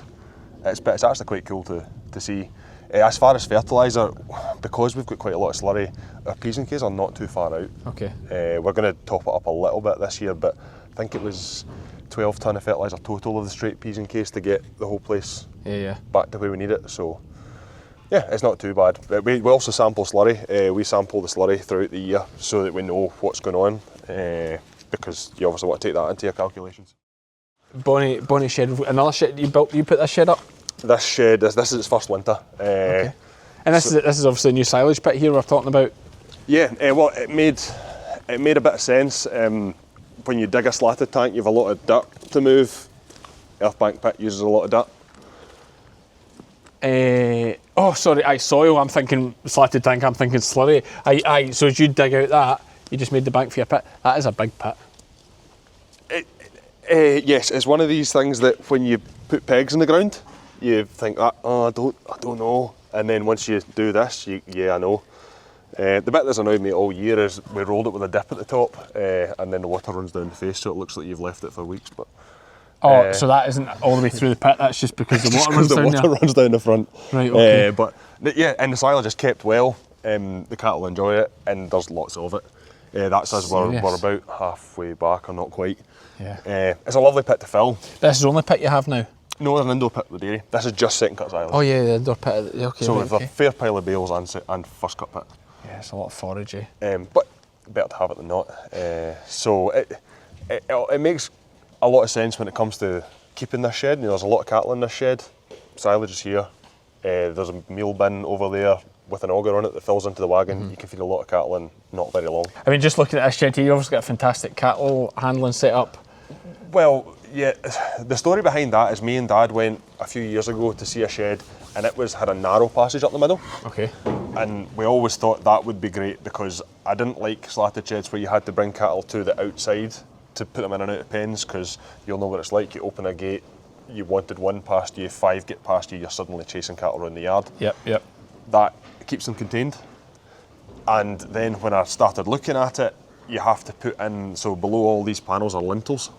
It's actually quite cool to see. As far as fertiliser, because we've got quite a lot of slurry, our P's and K's are not too far out.
Okay.
We're going to top it up a little bit this year, but I think it was 12 tonne of fertiliser total of the straight P's and K's to get the whole place back to where we need it. So yeah, it's not too bad. We also sample slurry. We sample the slurry throughout the year so that we know what's going on, because you obviously want to take that into your calculations.
Bonnie shed, another shed you built. You put this shed up?
This shed, this is its first winter.
Okay. And this is obviously a new silage pit here we're talking about.
Yeah, well, it made a bit of sense. When you dig a slatted tank, you have a lot of dirt to move. Earthbank pit uses a lot of dirt.
Oh, sorry, soil. I'm thinking slatted tank. I'm thinking slurry. So as you dig out that, you just made the bank for your pit. That is a big pit.
Yes, it's one of these things that when you put pegs in the ground, you think, I don't know. And then once you do this, I know. The bit that's annoyed me all year is we rolled it with a dip at the top, and then the water runs down the face, so it looks like you've left it for weeks. But
so that isn't all the way through the pit. That's just because the water
runs down the front.
Right. Okay.
But yeah, and the silage is kept well. The cattle enjoy it, and there's lots of it. That's us. We're about halfway back, or not quite.
Yeah.
It's a lovely pit to fill.
This is the only pit you have now?
No, there's an indoor pit with dairy. This is just second cut silage.
Oh yeah, the indoor pit. Okay.
So we've a fair pile of bales and first cut pit.
Yeah, it's a lot of forage.
But better to have it than not. So it makes a lot of sense when it comes to keeping this shed. There's a lot of cattle in this shed. Silage is here. There's a meal bin over there with an auger on it that fills into the wagon. You can feed a lot of cattle in not very long. I
mean, just looking at this shed here, you've obviously got a fantastic cattle handling setup.
Well, yeah, the story behind that is me and Dad went a few years ago to see a shed, and it had a narrow passage up the middle.
Okay.
And we always thought that would be great because I didn't like slatted sheds where you had to bring cattle to the outside to put them in and out of pens, because you'll know what it's like. You open a gate, you wanted one past you, 5 get past you, you're suddenly chasing cattle around the yard.
Yep.
That keeps them contained. And then when I started looking at it, you have to put in, so below all these panels are lintels.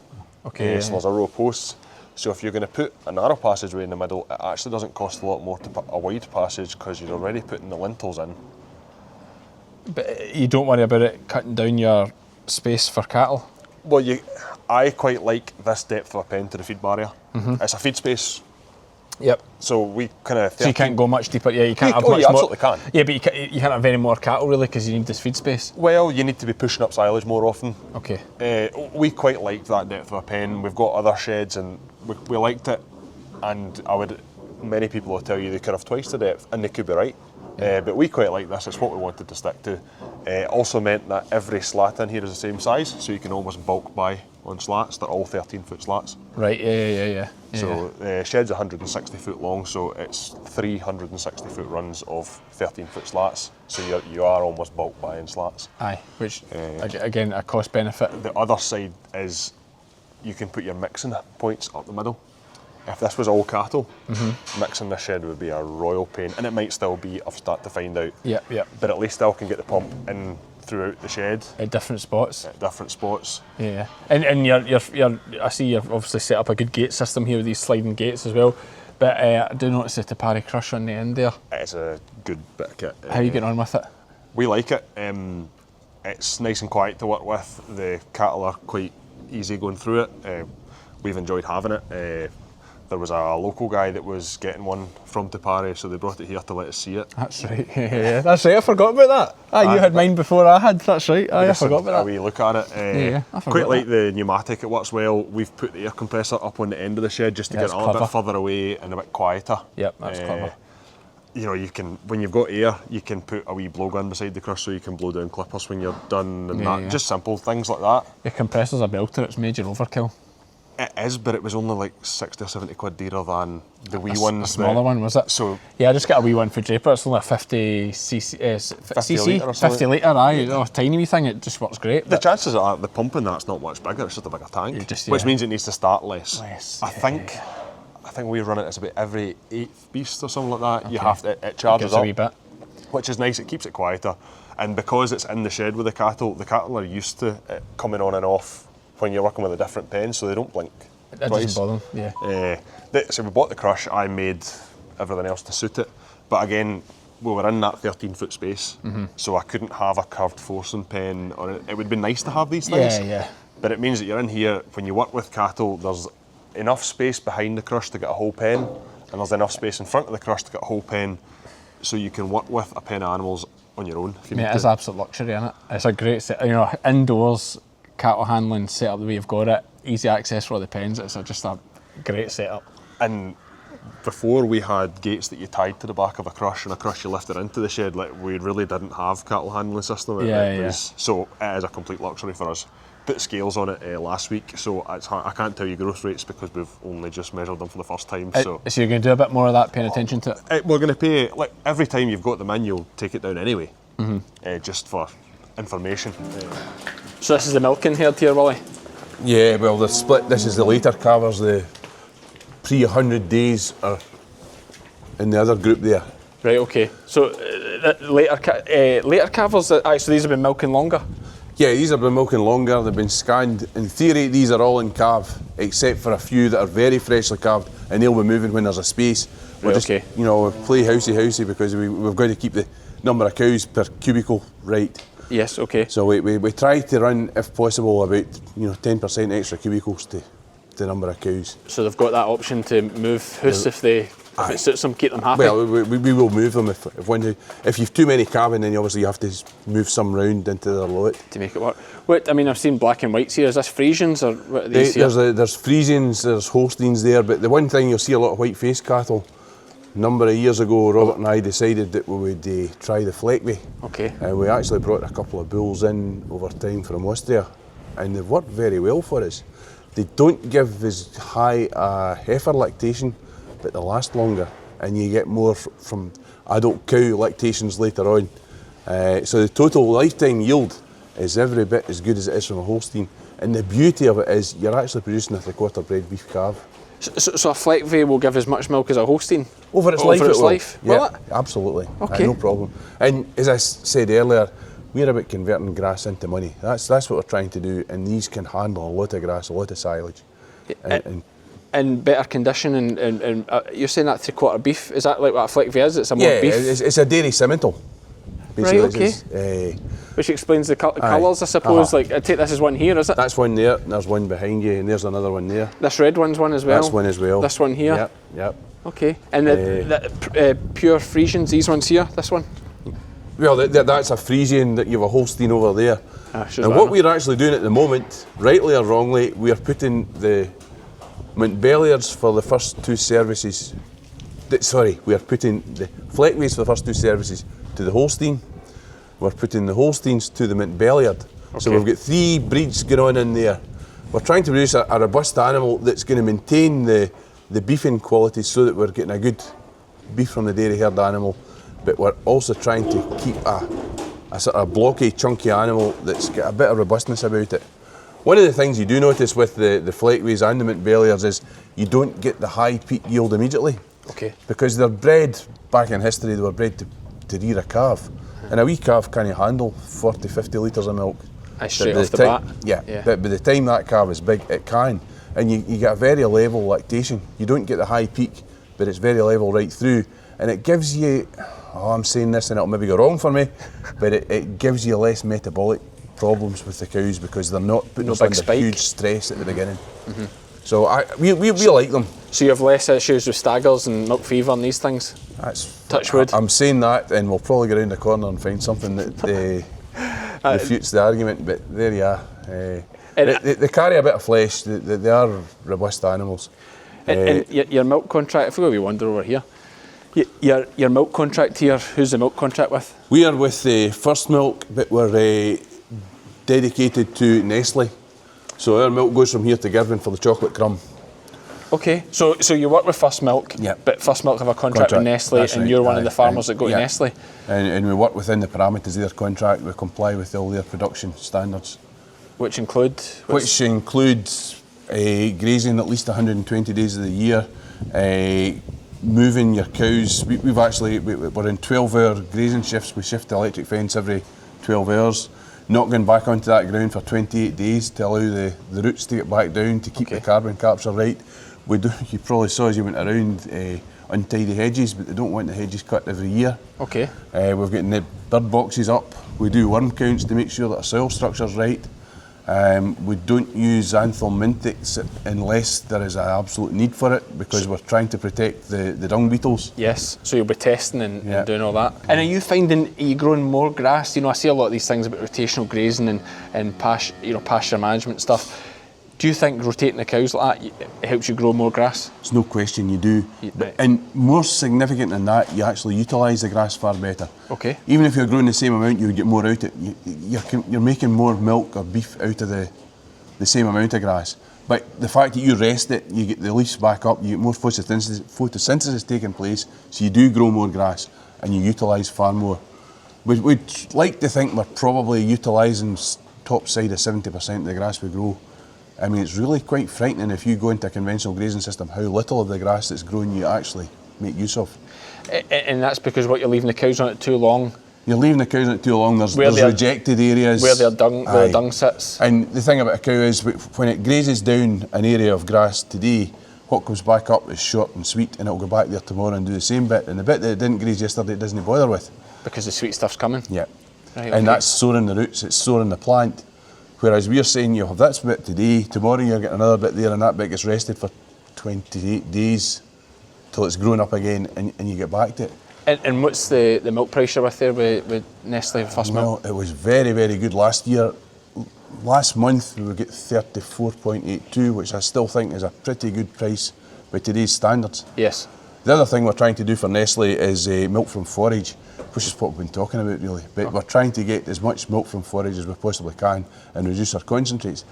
Okay.
So there's a row of posts. So if you're going to put a narrow passageway in the middle, it actually doesn't cost a lot more to put a wide passage because you're already putting the lintels in.
But you don't worry about it cutting down your space for cattle?
Well, I quite like this depth of a pen to the feed barrier. It's a feed space.
Yep.
So we kind of...
So you can't go much deeper? Yeah, you can't have
much more. You absolutely can.
Yeah, but you can't have any more cattle really because you need this feed space?
Well, you need to be pushing up silage more often.
Okay.
We quite liked that depth of a pen. We've got other sheds and we liked it. And many people will tell you they could have twice the depth, and they could be right. But we quite like this. It's what we wanted to stick to. It also meant that every slat in here is the same size, so you can almost bulk buy on slats. They're all 13-foot slats.
Right, yeah.
So the shed's 160 foot long, so it's 360 foot runs of 13-foot slats. So you are almost bulk buying slats.
Aye, which again, a cost benefit.
The other side is you can put your mixing points up the middle. If this was all cattle, mixing this shed would be a royal pain, and it might still be, I've started to find out.
Yep.
But at least I can get the pump in throughout the shed.
At different spots.
Yeah.
And you're I see you've obviously set up a good gate system here with these sliding gates as well. But I do notice the Tapari crush on the end there.
It's a good bit of kit.
How are you getting on with it?
We like it. It's nice and quiet to work with. The cattle are quite easy going through it. We've enjoyed having it. There was a local guy that was getting one from Tapari, so they brought it here to let us see it.
That's right, yeah. That's right, I forgot about that. You had mine before I had, that's right. I forgot about that.
We look at it.
I forgot
quite like the pneumatic, it works well. We've put the air compressor up on the end of the shed just to get it a little bit further away and a bit quieter.
Yep, that's clever.
You know, you can, when you've got air, you can put a wee blowgun beside the crush so you can blow down clippers when you're done and just simple things like that.
The compressor's a belter, it's major overkill.
It is, but it was only like 60 or 70 quid dearer than the wee ones.
A smaller one, was it?
So
yeah, I just got a wee one for Draper. It's only a 50 cc, 50 litre, aye. Oh, tiny wee thing, it just works great.
The chances are the pump in that's not much bigger, it's just a bigger tank, which means it needs to start less. I think we run it as about every 8th beast or something like that. Okay. You have to, it charges up,
a wee bit.
Which is nice, it keeps it quieter. And because it's in the shed with the cattle are used to it coming on and off when you're working with a different pen, so they don't blink
twice. Doesn't bother them, yeah.
So we bought the crush, I made everything else to suit it. But again, we were in that 13-foot space, so I couldn't have a curved forcing pen. It would be nice to have these things, but it means that you're in here, when you work with cattle, there's enough space behind the crush to get a whole pen, and there's enough space in front of the crush to get a whole pen, so you can work with a pen of animals on your own.
It is absolute luxury, isn't it? It's a great set, indoors, cattle handling set up the way you've got it, easy access for all the pens, it's just a great setup.
And before we had gates that you tied to the back of a crush and a crush you lifted into the shed, like we really didn't have cattle handling system. So it is a complete luxury for us. put scales on it last week, so it's hard, I can't tell you growth rates because we've only just measured them for the first time. So
you're going to do a bit more of that, paying attention to it?
We're going to pay, like every time you've got them in, you'll take it down anyway, just for information.
So this is the milking herd here, Willie?
Yeah, well, they're split. This is the later calvers, the pre-100 days are in the other group there.
Right, okay. So later calvers, so these have been milking longer?
Yeah, these have been milking longer, they've been scanned. In theory, these are all in calve, except for a few that are very freshly calved, and they'll be moving when there's a space. We're
Right,
just,
okay.
you know, play housey because we've got to keep the number of cows per cubicle right.
Yes, okay.
So we try to run, if possible, about 10% extra cubicles to the number of cows.
So they've got that option to move house if it suits them, keep them happy?
Well, we will move them if you've too many calving, then obviously you have to move some round into their lot.
To make it work. What, I mean, I've seen black and whites here. Is this Friesians or what are these here?
There's Friesians, there's Holsteins there, but the one thing you'll see a lot of white-faced cattle. A number of years ago, Robert and I decided that we would try the Fleckby.
Okay.
And we actually brought a couple of bulls in over time from Austria, and they've worked very well for us. They don't give as high a heifer lactation, but they last longer, and you get more from adult cow lactations later on. So the total lifetime yield is every bit as good as it is from a Holstein. And the beauty of it is you're actually producing a 3/4 bred beef calf.
So a Fleckby will give as much milk as a Holstein?
Over its life, it will.
Will
Yeah,
it?
absolutely.
Okay.
No problem. And as I said earlier, we're about converting grass into money. That's what we're trying to do, and these can handle a lot of grass, a lot of silage.
In better condition, and you're saying that 3/4 beef, is that like what a Fleckby is? It's a more beef?
It's a dairy simmental. Basically,
Right, okay. Which explains the colours, I suppose. Like, I take this as one here, is it?
That's one there, and there's one behind you, and there's another one there.
This red one's one as well?
That's one as well.
This one here?
Yep.
Okay. And the pure Friesians, these ones here, this one?
Well, that's a Friesian, that you have a Holstein over there. And what we're actually doing at the moment, rightly or wrongly, we are putting the Montbelliards for the first two services. We are putting the Fleckbys for the first two services to the Holstein. We're putting the Holsteins to the Montbelliard. Okay. So we've got 3 breeds going on in there. We're trying to produce a robust animal that's going to maintain the beefing qualities so that we're getting a good beef from the dairy herd animal, but we're also trying to keep a sort of blocky, chunky animal that's got a bit of robustness about it. One of the things you do notice with the Fleckbys and the Montbelliards is you don't get the high peak yield immediately.
Okay.
Because they're bred, back in history, they were bred to rear a calf. And a wee calf can't handle 40, 50 litres of milk.
Straight off the bat?
Yeah, but by the time that calf is big, it can. And you get a very level lactation. You don't get the high peak, but it's very level right through. And it gives you, I'm saying this and it'll maybe go wrong for me, but it gives you less metabolic problems with the cows because they're not putting us under huge stress at the beginning. So we like them.
So you have less issues with staggers and milk fever and these things? Touch wood.
I'm saying that, and we'll probably go around the corner and find something that refutes the argument, but there you are. They carry a bit of flesh, they are robust animals.
And your milk contract, if we go we wander over here, your milk contract here, who's the milk contract with? We
are with First Milk, but we're dedicated to Nestle. So our milk goes from here to Girvan for the chocolate crumb.
Okay, so you work with First Milk, but First Milk have a contract with Nestle, and you're one of the farmers that go to Nestle?
And we work within the parameters of their contract, we comply with all their production standards.
Which include?
Which includes grazing at least 120 days of the year, moving your cows. We're in 12-hour grazing shifts, we shift the electric fence every 12 hours. Not going back onto that ground for 28 days to allow the roots to get back down to keep the carbon capture right. We do. You probably saw as you went around untidy hedges, but they don't want the hedges cut every year. Okay. We've got the bird boxes up. We do worm counts to make sure that our soil structure's right. We don't use xanthal mintics unless there is an absolute need for it because we're trying to protect the dung beetles. Yes, so you'll be testing and doing all that. And are you growing more grass? You know, I see a lot of these things about rotational grazing and pasture management stuff. Do you think rotating the cows like that helps you grow more grass? There's no question you do. And more significant than that, you actually utilise the grass far better. Okay. Even if you're growing the same amount, you get more out of it. You're making more milk or beef out of the same amount of grass. But the fact that you rest it, you get the leaves back up, you get more photosynthesis taking place, so you do grow more grass and you utilise far more. We'd like to think we're probably utilising top side of 70% of the grass we grow. I mean, it's really quite frightening if you go into a conventional grazing system, how little of the grass that's grown you actually make use of.
And that's because what, you're leaving the cows on it too long?
You're leaving the cows on it too long, there's rejected areas.
Where the dung sits.
And the thing about a cow is, when it grazes down an area of grass today, what comes back up is short and sweet, and it'll go back there tomorrow and do the same bit. And the bit that it didn't graze yesterday, it doesn't bother with.
Because the sweet stuff's coming?
Yeah.
Right,
and that's sowing the roots, it's sowing the plant. Whereas we're saying you have this bit today, tomorrow you'll get another bit there, and that bit gets rested for 28 days till it's grown up again, and you get back to it.
And what's the milk price you're with there with Nestle First Milk?
Well, it was very, very good last year. Last month we got 34.82, which I still think is a pretty good price by today's standards.
Yes.
The other thing we're trying to do for Nestle is milk from forage, which is what we've been talking about really. But we're trying to get as much milk from forage as we possibly can and reduce our concentrates.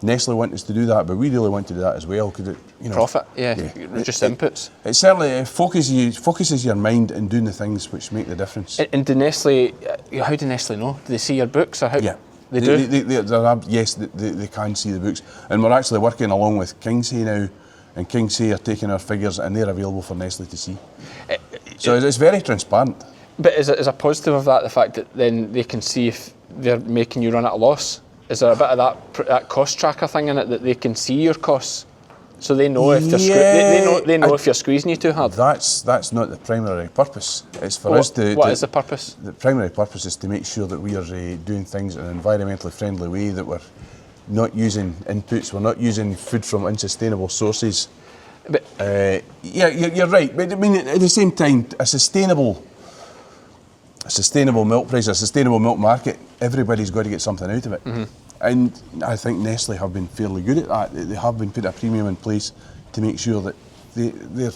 Nestle want us to do that, but we really want to do that as well. Cause
profit, reduce inputs.
It certainly focuses your mind in doing the things which make the difference.
And do Nestle, how do Nestle know? Do they see your books? Or how?
Yeah.
They do?
Yes, they can see the books. And we're actually working along with Kingshay now, and Kingshay are taking our figures and they're available for Nestle to see. So it's very transparent.
But is a positive of that the fact that then they can see if they're making you run at a loss? Is there a bit of that cost tracker thing in it, that they can see your costs, so they know if they know if you're squeezing you too hard?
That's not the primary purpose. It's for us to.
What is the purpose?
The primary purpose is to make sure that we are doing things in an environmentally friendly way, that we're not using inputs, we're not using food from unsustainable sources.
But
you're right. But I mean, at the same time, a sustainable milk price, a sustainable milk market, everybody's got to get something out of it. Mm-hmm. And I think Nestle have been fairly good at that. They have been put a premium in place to make sure that the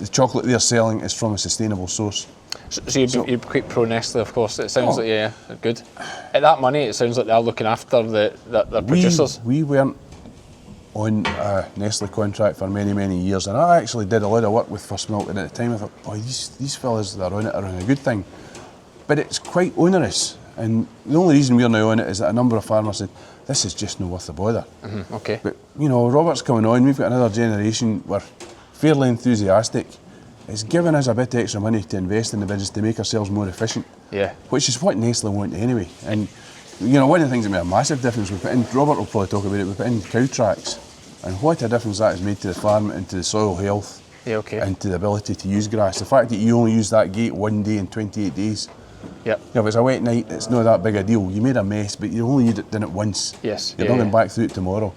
chocolate they're selling is from a sustainable source.
So you'd be quite pro Nestle, of course. It sounds like, yeah, good. At that money, it sounds like they're looking after their producers. We weren't
on a Nestle contract for many, many years, and I actually did a lot of work with First Milk, and at the time I thought, oh, these fellas that are on it are on a good thing. But it's quite onerous, and the only reason we're now on it is that a number of farmers said, this is just not worth the bother.
Mm-hmm, okay.
But, Robert's coming on, we've got another generation, we're fairly enthusiastic. It's given us a bit of extra money to invest in the business to make ourselves more efficient.
Yeah.
Which is what Nestle want anyway. And, one of the things that made a massive difference, we put in, Robert will probably talk about it, we put in cow tracks. And what a difference that has made to the farm and to the soil health.
Yeah, okay.
And to the ability to use grass. The fact that you only use that gate one day in 28 days.
Yep.
If it's a wet night, it's not that big a deal. You made a mess, but you only done it once.
Yes.
You're not going back through it tomorrow.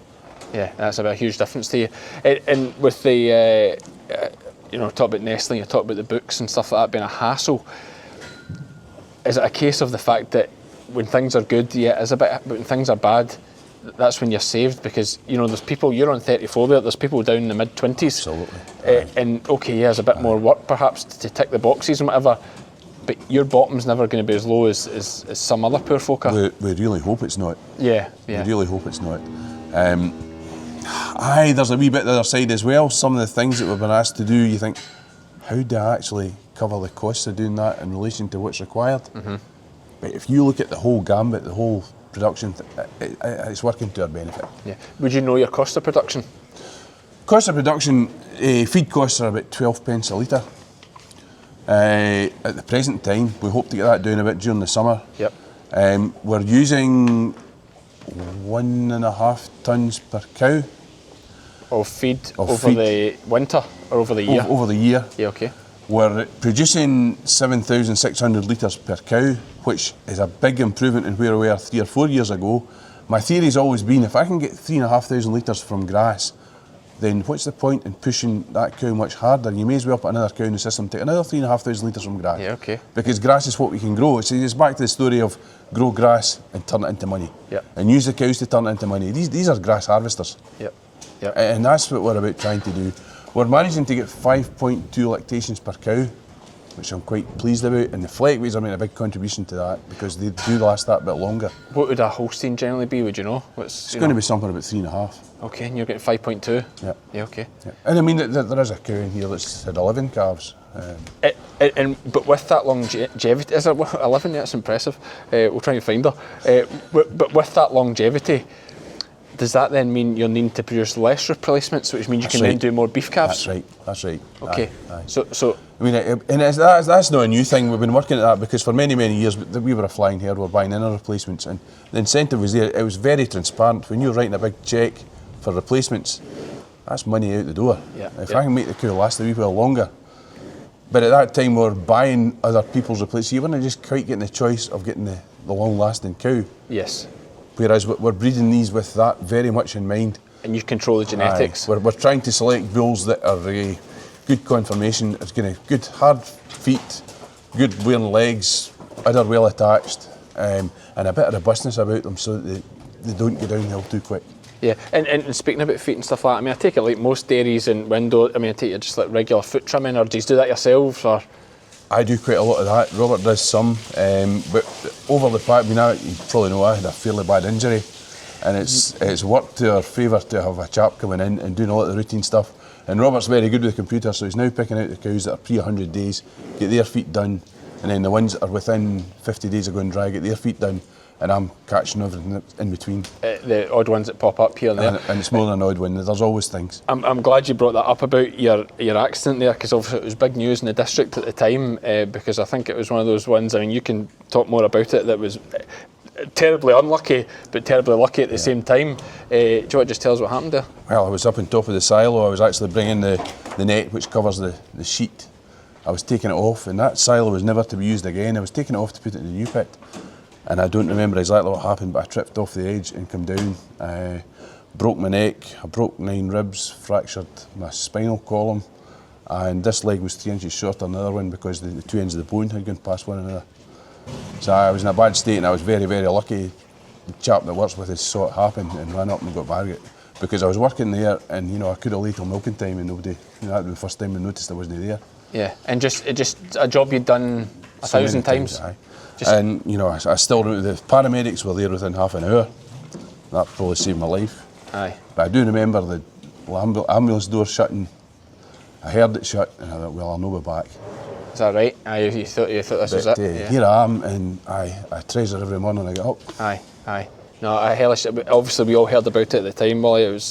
Yeah, that's a huge difference to you. And with the, talk about Nestle, you talk about the books and stuff like that being a hassle. Is it a case of the fact that when things are good, yeah, it is a bit, but when things are bad, that's when you're saved? Because, there's people, you're on 34 there, there's people down in the mid-20s.
Absolutely.
And okay, yeah, there's a bit more work perhaps to tick the boxes and whatever, but your bottom's never going to be as low as some other poor folk are.
We really hope it's not.
Yeah.
We really hope it's not. There's a wee bit the other side as well. Some of the things that we've been asked to do, you think, how do I actually cover the costs of doing that in relation to what's required? Mm-hmm. But if you look at the whole gambit, the whole production, it's working to our benefit.
Yeah. Would you know your cost of production?
Cost of production, feed costs are about 12 pence a litre. At the present time, we hope to get that down a bit during the summer.
Yep.
We're using 1.5 tonnes per cow.
Of feed the winter or over the year?
Over the year.
Yeah, okay.
We're producing 7,600 litres per cow, which is a big improvement in where we were 3 or 4 years ago. My theory's always been, if I can get 3,500 litres from grass, then what's the point in pushing that cow much harder? You may as well put another cow in the system, take another 3,500 litres from grass.
Yeah, okay.
Because grass is what we can grow. It's back to the story of grow grass and turn it into money.
Yep.
And use the cows to turn it into money. These are grass harvesters.
Yep. Yep.
And that's what we're about trying to do. We're managing to get 5.2 lactations per cow which I'm quite pleased about. And the fleckways are making a big contribution to that because they do last that bit longer.
What would a Holstein generally be, would you know?
It's going to be something about 3.5.
Okay, and you're getting 5.2?
Yeah.
Yeah, okay.
Yeah. And I mean, there is a cow in here that's had 11 calves.
But with that longevity, is it 11? Yeah, that's impressive. We'll try and find her. But with that longevity, does that then mean you're needing to produce less replacements, which means you can then do more beef calves?
That's right.
Okay.
Aye.
So
I mean, and that's not a new thing. We've been working at that because for many years we were a flying herd. We were buying inner replacements, and the incentive was there. It was very transparent. When you're writing a big cheque for replacements, that's money out the door.
Yeah.
If I can make the cow last a wee while longer. But at that time we were buying other people's replacements. You weren't just quite getting the choice of getting the long-lasting cow.
yes,
Whereas we're breeding these with that very much in mind.
and you control the genetics.
Aye. We're trying to select bulls that are good conformation, it's going to good hard feet, good wearing legs, udder well attached, and a bit of robustness about them so that they don't go downhill too quick.
Yeah, and speaking about feet and stuff like that, I mean, I take it like most dairies and window. I mean, I take it just like regular foot trimming, or do you do that yourselves, or?
I do quite a lot of that. Robert does some, but over the fact, you probably know I had a fairly bad injury, and it's worked to our favour to have a chap coming in and doing a lot of the routine stuff. And Robert's very good with the computer, so he's now picking out the cows that are pre-100 days, get their feet done, and then the ones that are within 50 days of going dry, get their feet done, and I'm catching everything in between.
The odd ones that pop up here and there.
And it's more than an odd one, there's always things.
I'm glad you brought that up about your accident there, because obviously it was big news in the district at the time, because I think it was one of those ones, I mean, you can talk more about it, that was terribly unlucky but terribly lucky at the same time. Do you want to just tell us what happened there?
Well, I was up on top of the silo. I was actually bringing the net which covers the sheet. I was taking it off, and that silo was never to be used again. I was taking it off to put it in the new pit, and I don't remember exactly what happened, but I tripped off the edge and come down. Broke my neck, I broke 9 ribs, fractured my spinal column, and this leg was 3 inches shorter than the other one because the 2 ends of the bone had gone past one another. So I was in a bad state, and I was very lucky. The chap that works with us saw it happen and ran up and got Bargett, because I was working there, and I could have late till milking time and nobody, that was the first time I noticed I wasn't there.
Yeah, and just a job you'd done 1,000 times.
Aye. And I still remember the paramedics were there within half an hour. That probably saved my life.
Aye.
But I do remember the ambulance door shutting. I heard it shut, and I thought, well, I'll know we're back.
Is that right? Aye, you thought this was it? Yeah.
Here I am, and I treasure every morning I get up.
Aye. No, hellish. Obviously, we all heard about it at the time, Molly. It was,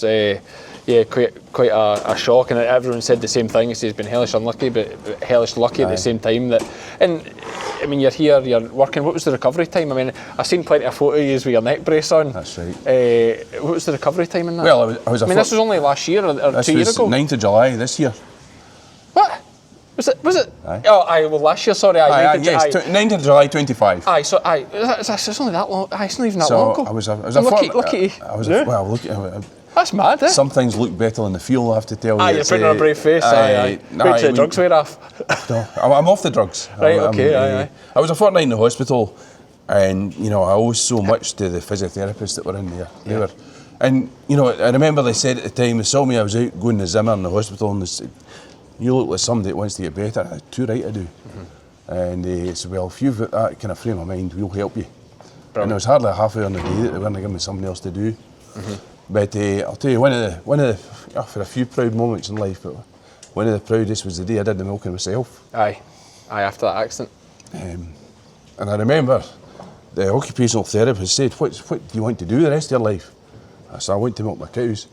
quite a shock, and everyone said the same thing. He's been hellish unlucky, but hellish lucky at the same time. And I mean, you're here, you're working. What was the recovery time? I mean, I've seen plenty of photos of you with your neck brace on.
That's right.
What was the recovery time in that?
Well, this was only last year or 2 years ago. 9th of July this year.
What? Was it?
Aye.
Oh, aye. Well, last year. Sorry. Aye.
Yes, 9th of July 25.
Aye. So aye. It's only that long. Aye, it's not even that long ago.
I was
lucky. That's mad, eh?
Some things look better on the field, I have to tell you.
Aye, you're putting on a brave face. Aye. Wait till the drugs wear off.
No, I'm off the drugs.
Right. Okay. Aye.
I was a fortnight in the hospital, and I owe so much to the physiotherapists that were in there. They were, and I remember they said at the time they saw me. I was out going to Zimmer in the hospital, and they said, "You look like somebody that wants to get better." I said, "Too right, I do." Mm-hmm. And they said, "Well, if you've got that kind of frame of mind, we'll help you." Brilliant. And there was hardly a half hour in the day that they weren't giving me something else to do. Mm-hmm. But I'll tell you, one of the for a few proud moments in life, but one of the proudest was the day I did the milking myself.
Aye, after that accident.
And I remember the occupational therapist said, what do you want to do the rest of your life? I said, I want to milk my cows.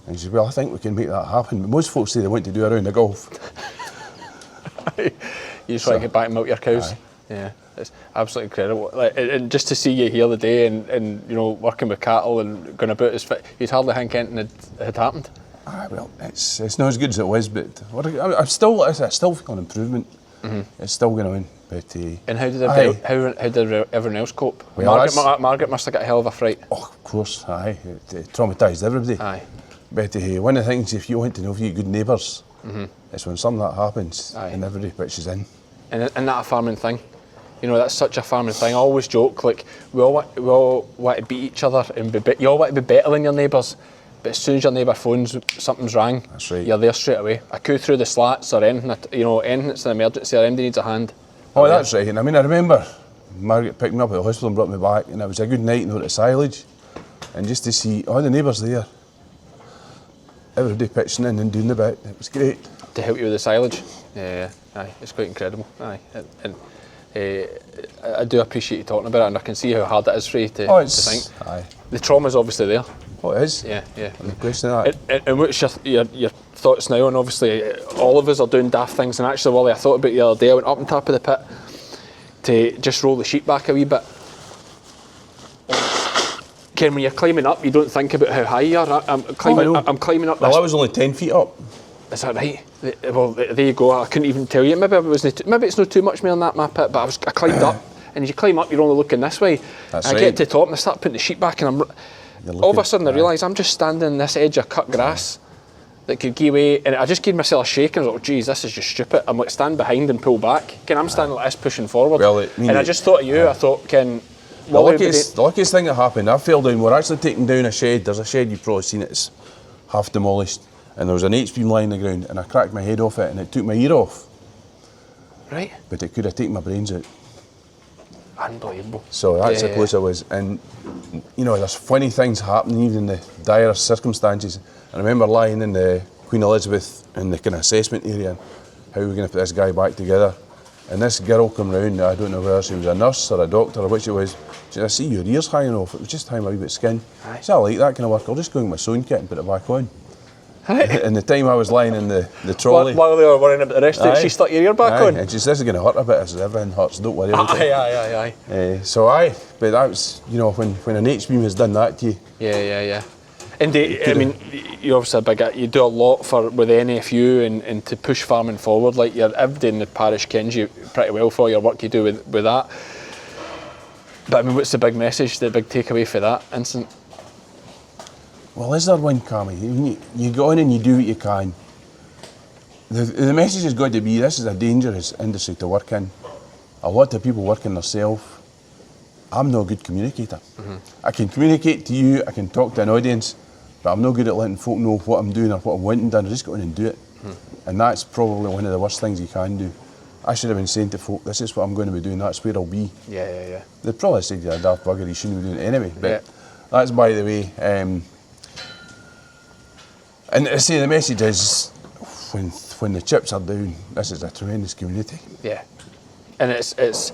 And she said, well, I think we can make that happen. But most folks say they want to do a round of golf.
You just want to get back and milk your cows. Aye. Yeah. It's absolutely incredible. And just to see you here the day and working with cattle and going about as fit, you'd hardly think anything had happened.
Well, it's not as good as it was, but I still feel an improvement. Mm-hmm. It's still going on. But
and how did everyone else cope? Well, Margaret must have got a hell of a fright.
Oh, of course, aye. It traumatised everybody.
Aye.
But one of the things, if you want to know if you get good neighbours, it's when something like that happens and everybody pitches in.
And that a farming thing? That's such a farming thing. I always joke, like, we all want to beat each other, and you all want to be better than your neighbours. But as soon as your neighbour phones, something's rang,
That's right.
you're there straight away. A coup through the slats or anything, anything that's an emergency or anybody needs a hand.
Oh, that's right. And I mean, I remember Margaret picked me up at the hospital and brought me back, and it was a good night out at silage. And just to see all the neighbours there, everybody pitching in and doing the bit, it was great.
To help you with the silage. Yeah, aye, it's quite incredible. Aye, and I do appreciate you talking about it, and I can see how hard it is for you to think.
Aye.
The trauma's obviously there.
Oh, it is.
Yeah.
No question of that.
And what's your thoughts now? And obviously, all of us are doing daft things. And actually, Wally, I thought about it the other day. I went up on top of the pit to just roll the sheet back a wee bit. Ken, when you're climbing up, you don't think about how high you are. I'm climbing up.
Well, I was only 10 feet up.
Is that right? Well, there you go. I couldn't even tell you. Maybe it's not too much more than that, my pit. But I climbed up, and as you climb up, you're only looking this way.
That's
I
right.
get to the top, and I start putting the sheet back, and all of a sudden I realise I'm just standing on this edge of cut grass that could give way, and I just gave myself a shake, and I was like, geez, this is just stupid. I'm like, stand behind and pull back. Ken, I'm standing like this, pushing forward.
Well,
I just thought of you. I thought, Ken,
the luckiest thing that happened, I fell down. We're actually taking down a shed. There's a shed, you've probably seen it, it's half demolished. And there was an H-beam lying on the ground, and I cracked my head off it, and it took my ear off.
Right.
But it could have taken my brains out.
Unbelievable.
So that's how close I was. And, there's funny things happening, even in the direst circumstances. I remember lying in the Queen Elizabeth in the kind of assessment area, and how we're going to put this guy back together. And this girl come round, I don't know whether she was a nurse or a doctor or what she was. She said, I see your ears hanging off. It was just hanging a wee bit of skin. I said, I like that kind of work. I'll just go in my sewing kit and put it back on. And the time I was lying in the trolley.
While they were worrying about the rest of it, she stuck your ear back on.
And she said, this is going to hurt a bit. I said, everything hurts, don't worry about it.
Aye.
But that was, when an H-beam has done that to you.
Yeah. And you obviously you do a lot with the NFU and to push farming forward. Like everybody in the parish kens you pretty well for your work you do with that. But I mean, what's the big message, the big takeaway for that incident?
Well, is there one, Cammy? You go in and you do what you can. The message has got to be, this is a dangerous industry to work in. A lot of people work in themselves. I'm not a good communicator. Mm-hmm. I can communicate to you, I can talk to an audience, but I'm not good at letting folk know what I'm doing or what I'm wanting done. I just go in and do it. Mm-hmm. And that's probably one of the worst things you can do. I should have been saying to folk, this is what I'm going to be doing, that's where I'll be.
Yeah.
They'd probably said you're a daft bugger, you shouldn't be doing it anyway. But that's by the way. And I say the message is, when the chips are down, this is a tremendous community. Yeah.
And it's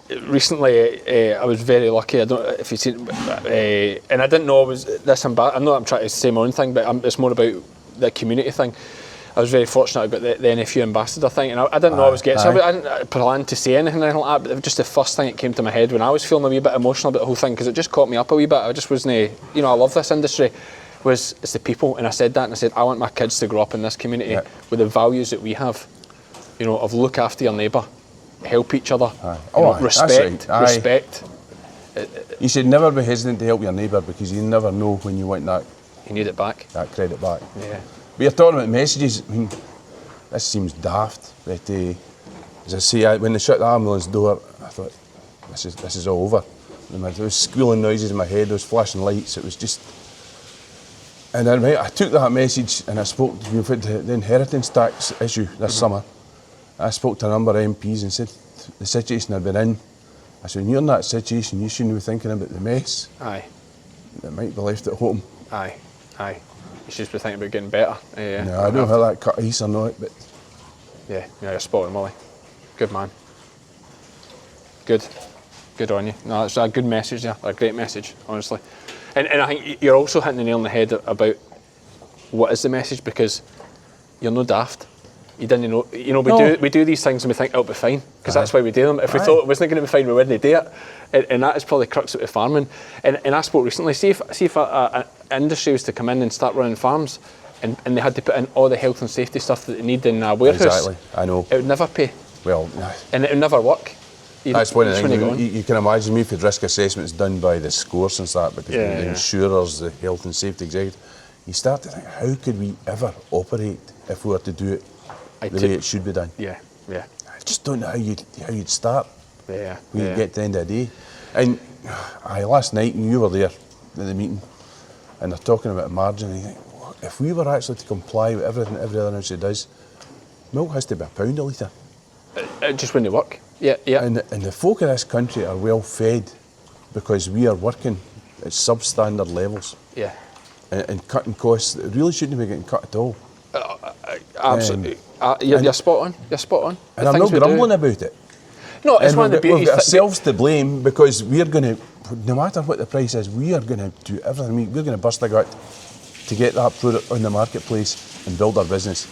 recently I was very lucky. I don't know if you've seen, and I didn't know I was this embarrassed. I'm not trying to say my own thing, but it's more about the community thing. I was very fortunate I got the NFU ambassador thing, and I didn't know I was getting. So I didn't plan to say anything like that. But it was just the first thing that came to my head when I was feeling a wee bit emotional about the whole thing, because it just caught me up a wee bit. I just wasn't. I love this industry. It's the people, and I said that, and I said I want my kids to grow up in this community with the values that we have. Of look after your neighbour, help each other, respect.
Right.
Respect.
You should never be hesitant to help your neighbour, because you never know when you want that.
You need it back.
That credit back.
Yeah.
But you're talking about messages. I mean, this seems daft, but as I say, when they shut the ambulance door, I thought, this is all over. There was squealing noises in my head, there was flashing lights. It was just. And then I took that message and I spoke to the inheritance tax issue this summer. I spoke to a number of MPs and said the situation I'd been in. I said, when you're in that situation, you shouldn't be thinking about the mess.
Aye.
That might be left at home.
Aye. You should be thinking about getting better.
No, I don't know how that cut ice or not, but.
Yeah, you're spot on, Molly. Good man. Good on you. No, it's a good message there, a great message, honestly. And I think you're also hitting the nail on the head about what is the message, because you're no daft. You didn't know. We do these things and we think it'll be fine, because that's why we do them. If we thought it wasn't going to be fine, we wouldn't do it. And that is probably the crux of the farming. And I spoke recently. See if an industry was to come in and start running farms, and they had to put in all the health and safety stuff that they need in a warehouse.
Exactly, I know.
It would never pay.
Well,
and it would never work.
That's one of the things. You can imagine me if the risk assessments done by the scores and that, because the insurers, the health and safety executive, you start to think, how could we ever operate if we were to do it the way it should be done?
Yeah.
I just don't know how you'd start.
Yeah.
When you get to the end of the day. And last night, and you were there at the meeting, and they're talking about a margin, and you think, if we were actually to comply with everything every other industry does, milk has to be £1 a litre.
It just wouldn't work. Yeah, yeah.
And the folk of this country are well fed because we are working at substandard levels.
Yeah.
And cutting costs that really shouldn't be getting cut at all.
Absolutely. You're spot on. You're spot on.
And I'm not grumbling about it.
No, it's one of the beauties.
We've got ourselves to blame because we're going to, no matter what the price is, we are going to do everything. We're going to bust the gut to get that product on the marketplace and build our business.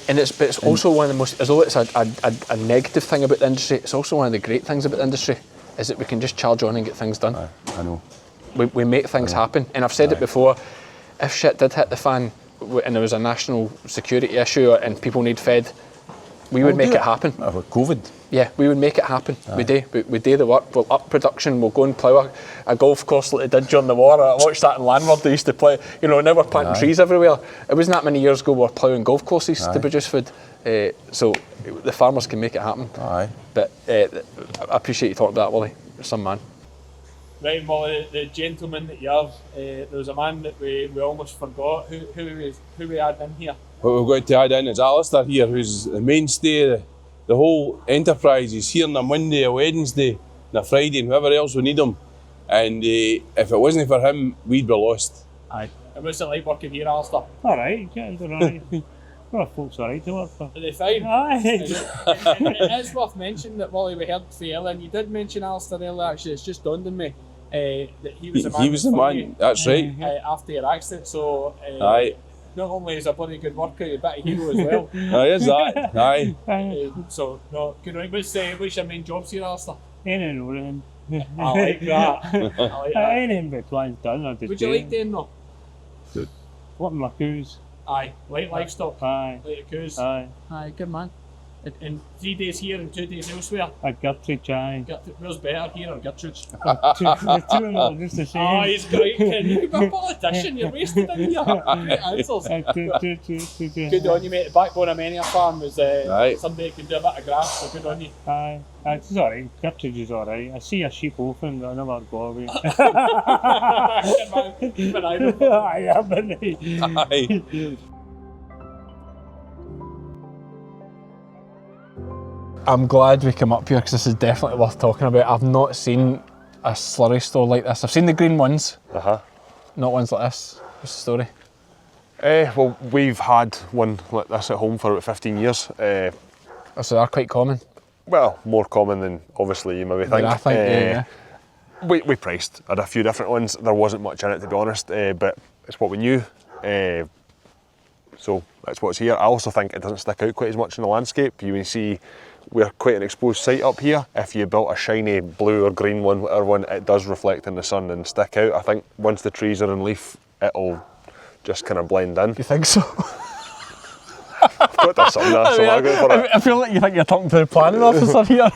And it's also one of the most, although it's a negative thing about the industry, it's also one of the great things about the industry, is that we can just charge on and get things done.
I know.
We make things happen. And I've said it before, if shit did hit the fan and there was a national security issue and people need fed, we would make it happen.
With COVID.
Yeah, we would make it happen. We do the work. We'll up production. We'll go and plough a golf course like they did during the war. I watched that in Landward. They used to play. You know, now we're planting trees everywhere. It wasn't that many years ago we were ploughing golf courses to produce food. So the farmers can make it happen. But I appreciate you talking about that, Willie. You're some man.
Right, well, the gentleman that you have, there was a man that we almost forgot. Who we had in here?
What we've got to add in is Alistair here, who's the mainstay of the whole enterprise. He's here on a Monday, a Wednesday, and a Friday, and whoever else we need him. And if it wasn't for him, we'd be lost.
Aye. And what's it like working here, Alistair?
All right, all right. Well, folks all right to work for.
Are they fine?
Aye.
It is worth mentioning that, Wally, we heard from Ellen, you did mention Alistair earlier, actually, it's just dawned on me that he was the man.
He was the man, that's right.
After your accident, so not only is a bloody good worker, you're a bit of a hero as well.
Aye, is that? Aye.
So, no, good on. What's your main jobs here, Alistair?
Anything or anything.
I like that. I like that.
Anything but plans done, I just
Would you like doing though?
What my coos?
Aye, like livestock.
Aye.
Like the coos.
Aye.
Aye, good man. And 3 days here and 2 days elsewhere.
At Gertrude, aye.
Where's better, here or Gertrude's?
The two of them are just the same.
Oh, he's great, Ken. You could be a politician, you're wasted in here. Great answers. Good on you, mate. The backbone of many a farm was somebody who can do a bit of grass, so good on you.
Aye. It's alright. Gertrude is alright. I see a sheep open, but I never go away.
Good man. Keep an eye on it.
Aye, I've been there.
Aye.
I'm glad we came up here because this is definitely worth talking about. I've not seen a slurry store like this. I've seen the green ones, not ones like this. What's the story?
Well, we've had one like this at home for about 15 years.
So they're quite common.
Well, more common than obviously you maybe think.
I think, yeah.
We priced. I had a few different ones. There wasn't much in it, to be honest, but it's what we knew. So that's what's here. I also think it doesn't stick out quite as much in the landscape. You can see we're quite an exposed site up here. If you built a shiny blue or green one, whatever one, it does reflect in the sun and stick out. I think once the trees are in leaf, it'll just kind of blend in.
You think so?
I've got the sun there, so I'll go for it.
I feel like you think you're talking to the planning officer here.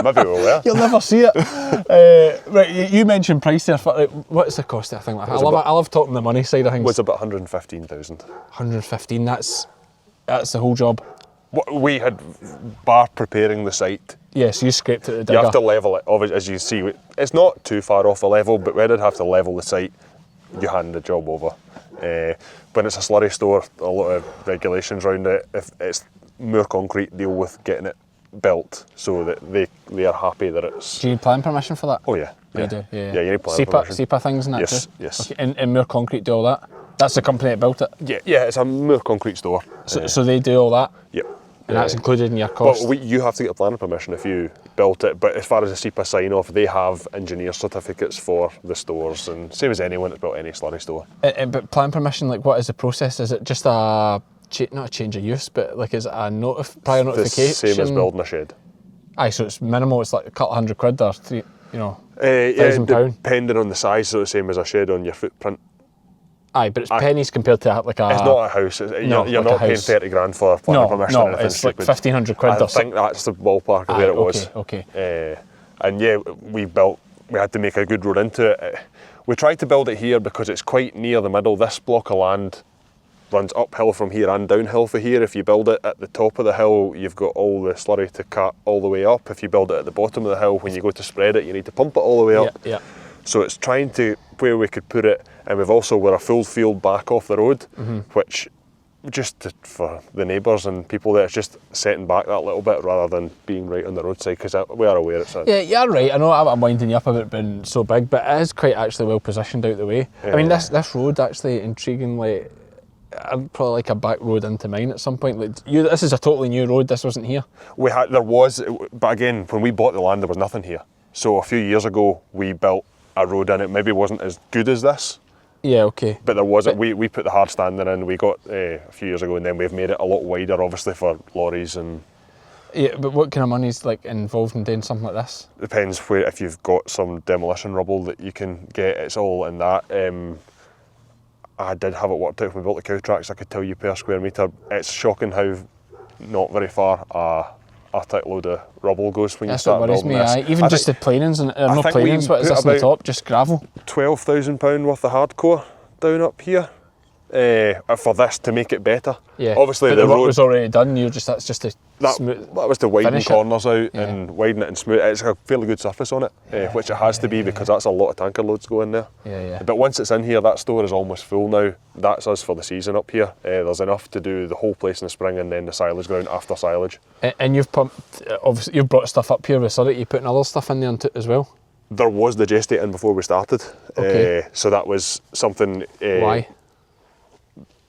Maybe we will,
You'll never see it. Right, you mentioned price there. What's the cost of a thing like that? I love talking the money side of things.
It was about 115,000.
115, that's the whole job.
We had, bar preparing the site.
Yes, you scraped it at the digger.
You have to level it, obviously, as you see. It's not too far off a level, but we did have to level the site. You hand the job over. When it's a slurry store, a lot of regulations around it. If it's more concrete, deal with getting it built so that they are happy that it's...
Do you need planning permission for that?
Oh yeah.
You do? Yeah,
you need planning permission.
SEPA things and that
Yes,
too?
yes.
Okay. And more concrete do all that? That's the company that built it?
Yeah, it's a more concrete store.
So they do all that?
Yep.
And that's included in your cost?
But you have to get planning permission if you built it, but as far as the SEPA sign-off, they have engineer certificates for the stores, and same as anyone that's built any slurry store.
But planning permission, like what is the process? Is it just not a change of use, but like is it a prior notification?
The same as building a shed.
Aye, so it's minimal, it's like a couple £100 or
£1,000.
£1,000.
Depending on the size, so the same as a shed on your footprint.
Aye, but it's pennies compared to like a...
It's not a house. You're not paying 30 grand for planning permission.
No, it's like 1,500 quid.
I think that's the ballpark of where it was.
Okay.
And yeah, we had to make a good road into it. We tried to build it here because it's quite near the middle. This block of land runs uphill from here and downhill for here. If you build it at the top of the hill, you've got all the slurry to cut all the way up. If you build it at the bottom of the hill, when you go to spread it, you need to pump it all the way up.
Yeah.
So it's trying to where we could put it, and we've also we're a full field back off the road, which for the neighbours and people there, it's just setting back that little bit rather than being right on the roadside, because we are aware it's a...
Yeah, you're right. I know I'm winding you up about it being so big, but it is quite actually well positioned out the way. I mean, this road actually intriguingly, probably like a back road into mine at some point. Like this is a totally new road. This wasn't here.
There was, but again, when we bought the land, there was nothing here. So a few years ago, we built a road in. It maybe wasn't as good as this.
Yeah, okay.
But there was we put the hard standing in. We got a few years ago, and then we've made it a lot wider, obviously for lorries and.
Yeah, but what kind of money's like involved in doing something like this?
Depends if you've got some demolition rubble that you can get. It's all in that. I did have it worked out when we built the cow tracks. I could tell you per square metre. It's shocking how not very far a tight load of rubble goes when you start building this.
That's what worries me, even just the planings, and not planings, what is this on the top, just gravel?
£12,000 worth of hardcore down up here for this to make it better.
Yeah,
obviously
but
the
road
road
was already done, that's just to
that was to widen corners out
Yeah.
and widen it and smooth it. It's a fairly good surface on it, which it has to be, because that's a lot of tanker loads go in there.
Yeah.
But once it's in here, that store is almost full now. That's us for the season up here. There's enough to do the whole place in the spring, and then the silage ground after silage.
And you've pumped, obviously you've brought stuff up here with Surrey, you putting other stuff in there as well?
There was the gestate in before we started, so that was something...
Why?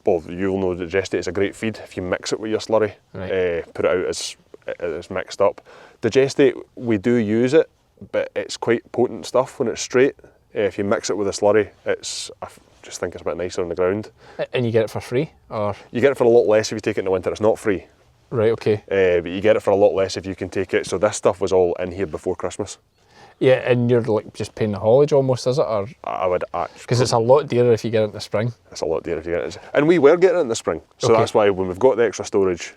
Well, you'll know that gestate is a great feed if you mix it with your slurry,
right.
Put it out as mixed up. The gestate, we do use it, but it's quite potent stuff when it's straight. If you mix it with a slurry, I just think it's a bit nicer on the ground.
And you get it for free, or?
You get it for a lot less if you take it in the winter. It's not free.
Right, okay.
But you get it for a lot less if you can take it. So this stuff was all in here before Christmas.
Yeah, and you're like just paying the haulage almost, is it? Or
I would actually...
Because it's a lot dearer if you get it in the spring.
It's a lot dearer if you get it. And we were getting it in the spring. So that's why when we've got the extra storage,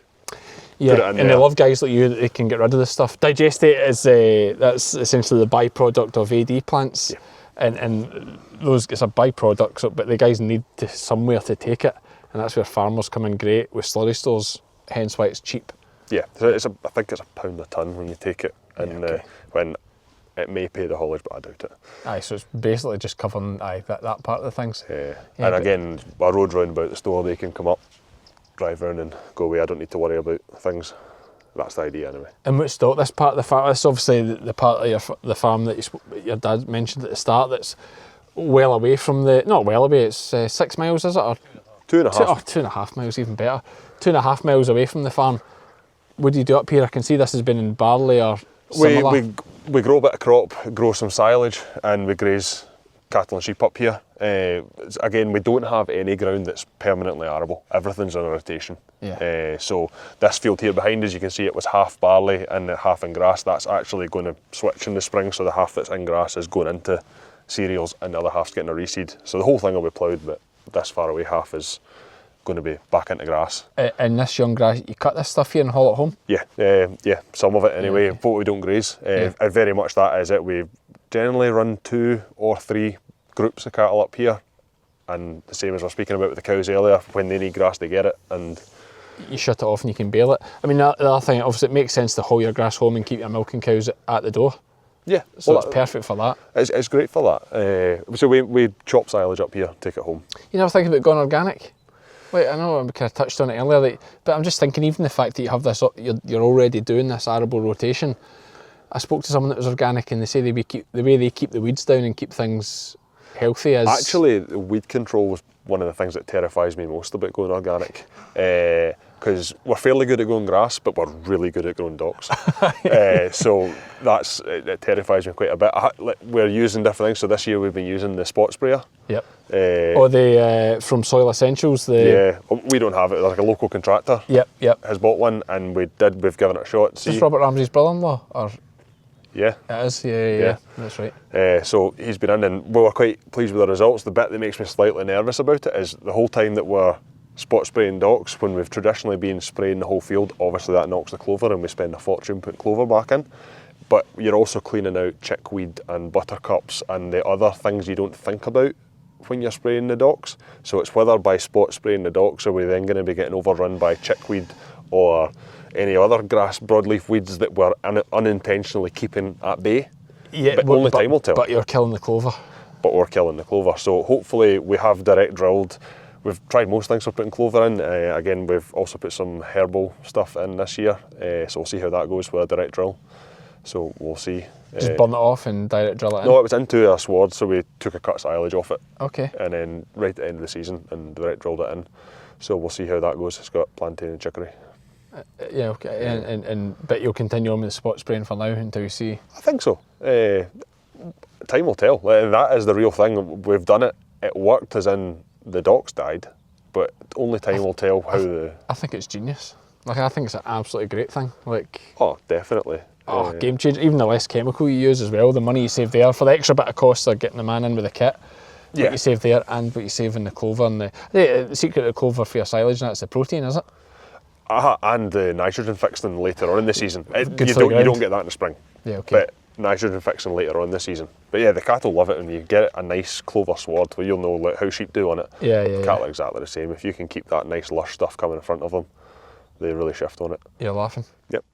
yeah,
put it in
and
there.
they love guys like you that they can get rid of this stuff. Digestate is that's essentially the byproduct of AD plants.
Yeah.
And those, it's a byproduct, but the guys need somewhere to take it. And that's where farmers come in great with slurry stores, hence why it's cheap.
Yeah, so I think it's £1 a tonne when you take it. And when it may pay the haulage, but I doubt it.
Aye, so it's basically just covering that part of the things.
Yeah, and again, a road round about the store, they can come up, drive round and go away. I don't need to worry about things. That's the idea anyway.
And what stock, this part of the farm, this is obviously the part of the farm that your dad mentioned at the start that's well away from not well away, it's 6 miles, is it? Or
2.5.
2.5 miles, even better. 2.5 miles away from the farm. What do you do up here? I can see this has been in barley or similar.
We grow a bit of crop, grow some silage, and we graze cattle and sheep up here. Again, we don't have any ground that's permanently arable. Everything's on a rotation.
Yeah.
So this field here behind us, you can see it was half barley and half in grass. That's actually going to switch in the spring, so the half that's in grass is going into cereals and the other half's getting a reseed. So the whole thing will be ploughed, but this far away half is going to be back into grass.
And this young grass, you cut this stuff here and haul it home?
Yeah, some of it anyway, but we don't graze. Very much that is it. We generally run 2 or 3 groups of cattle up here, and the same as we're speaking about with the cows earlier, when they need grass they get it, and
you shut it off and you can bale it. I mean, the other thing, obviously it makes sense to haul your grass home and keep your milking cows at the door.
Yeah,
so it's perfect for that.
It's great for that. So we chop silage up here, take it home.
You never think about going organic? Wait, I know I kind of touched on it earlier, but I'm just thinking, even the fact that you have this, you're already doing this arable rotation. I spoke to someone that was organic, and they say the way they keep the weeds down and keep things healthy is...
Actually, the weed control was one of the things that terrifies me most about going organic. Because we're fairly good at growing grass, but we're really good at growing docks. So it terrifies me quite a bit. We're using different things. So this year we've been using the spot sprayer.
Yep. The from Soil Essentials.
Yeah, we don't have it. Like a local contractor.
Yep.
Has bought one, and we've given it a shot.
Is this Robert Ramsey's brother-in-law, or?
Yeah.
It is. Yeah. That's right.
So he's been in, and we were quite pleased with the results. The bit that makes me slightly nervous about it is the whole time that we're spot spraying docks, when we've traditionally been spraying the whole field, obviously that knocks the clover and we spend a fortune putting clover back in, but you're also cleaning out chickweed and buttercups and the other things you don't think about when you're spraying the docks. So it's whether by spot spraying the docks are we then going to be getting overrun by chickweed or any other grass broadleaf weeds that we're unintentionally keeping at bay.
Yeah,
but only time will tell.
But you're killing the clover.
but we're killing the clover. So hopefully we have direct drilled. We've tried most things for putting clover in. Again, we've also put some herbal stuff in this year, so we'll see how that goes with a direct drill. So we'll see.
Just burn it off and direct drill it in?
No, it was into a sward, so we took a cut silage off it.
Okay.
And then right at the end of the season, and direct drilled it in. So we'll see how that goes. It's got plantain and chicory.
Yeah, okay. But you'll continue on with the spot spraying for now until you see?
I think so. Time will tell. That is the real thing. We've done it. It worked, as in the docks died, but only time will tell how the...
I think it's genius. Like, I think it's an absolutely great thing. Like,
oh, definitely.
Game changer. Even the less chemical you use as well, the money you save there for the extra bit of cost of getting the man in with the kit.
Yeah.
What you save there and what you save in the clover. And the secret of the clover for your silage, and that's the protein, is it?
And the nitrogen fixing later on in the season. You
ground.
don't get that in the spring.
Yeah, okay.
But nitrogen fixing later on in the season. But yeah, the cattle love it when you get a nice clover sward where you'll know like how sheep do on it.
Yeah.
Cattle are exactly the same. If you can keep that nice lush stuff coming in front of them, they really shift on it.
You're laughing.
Yep.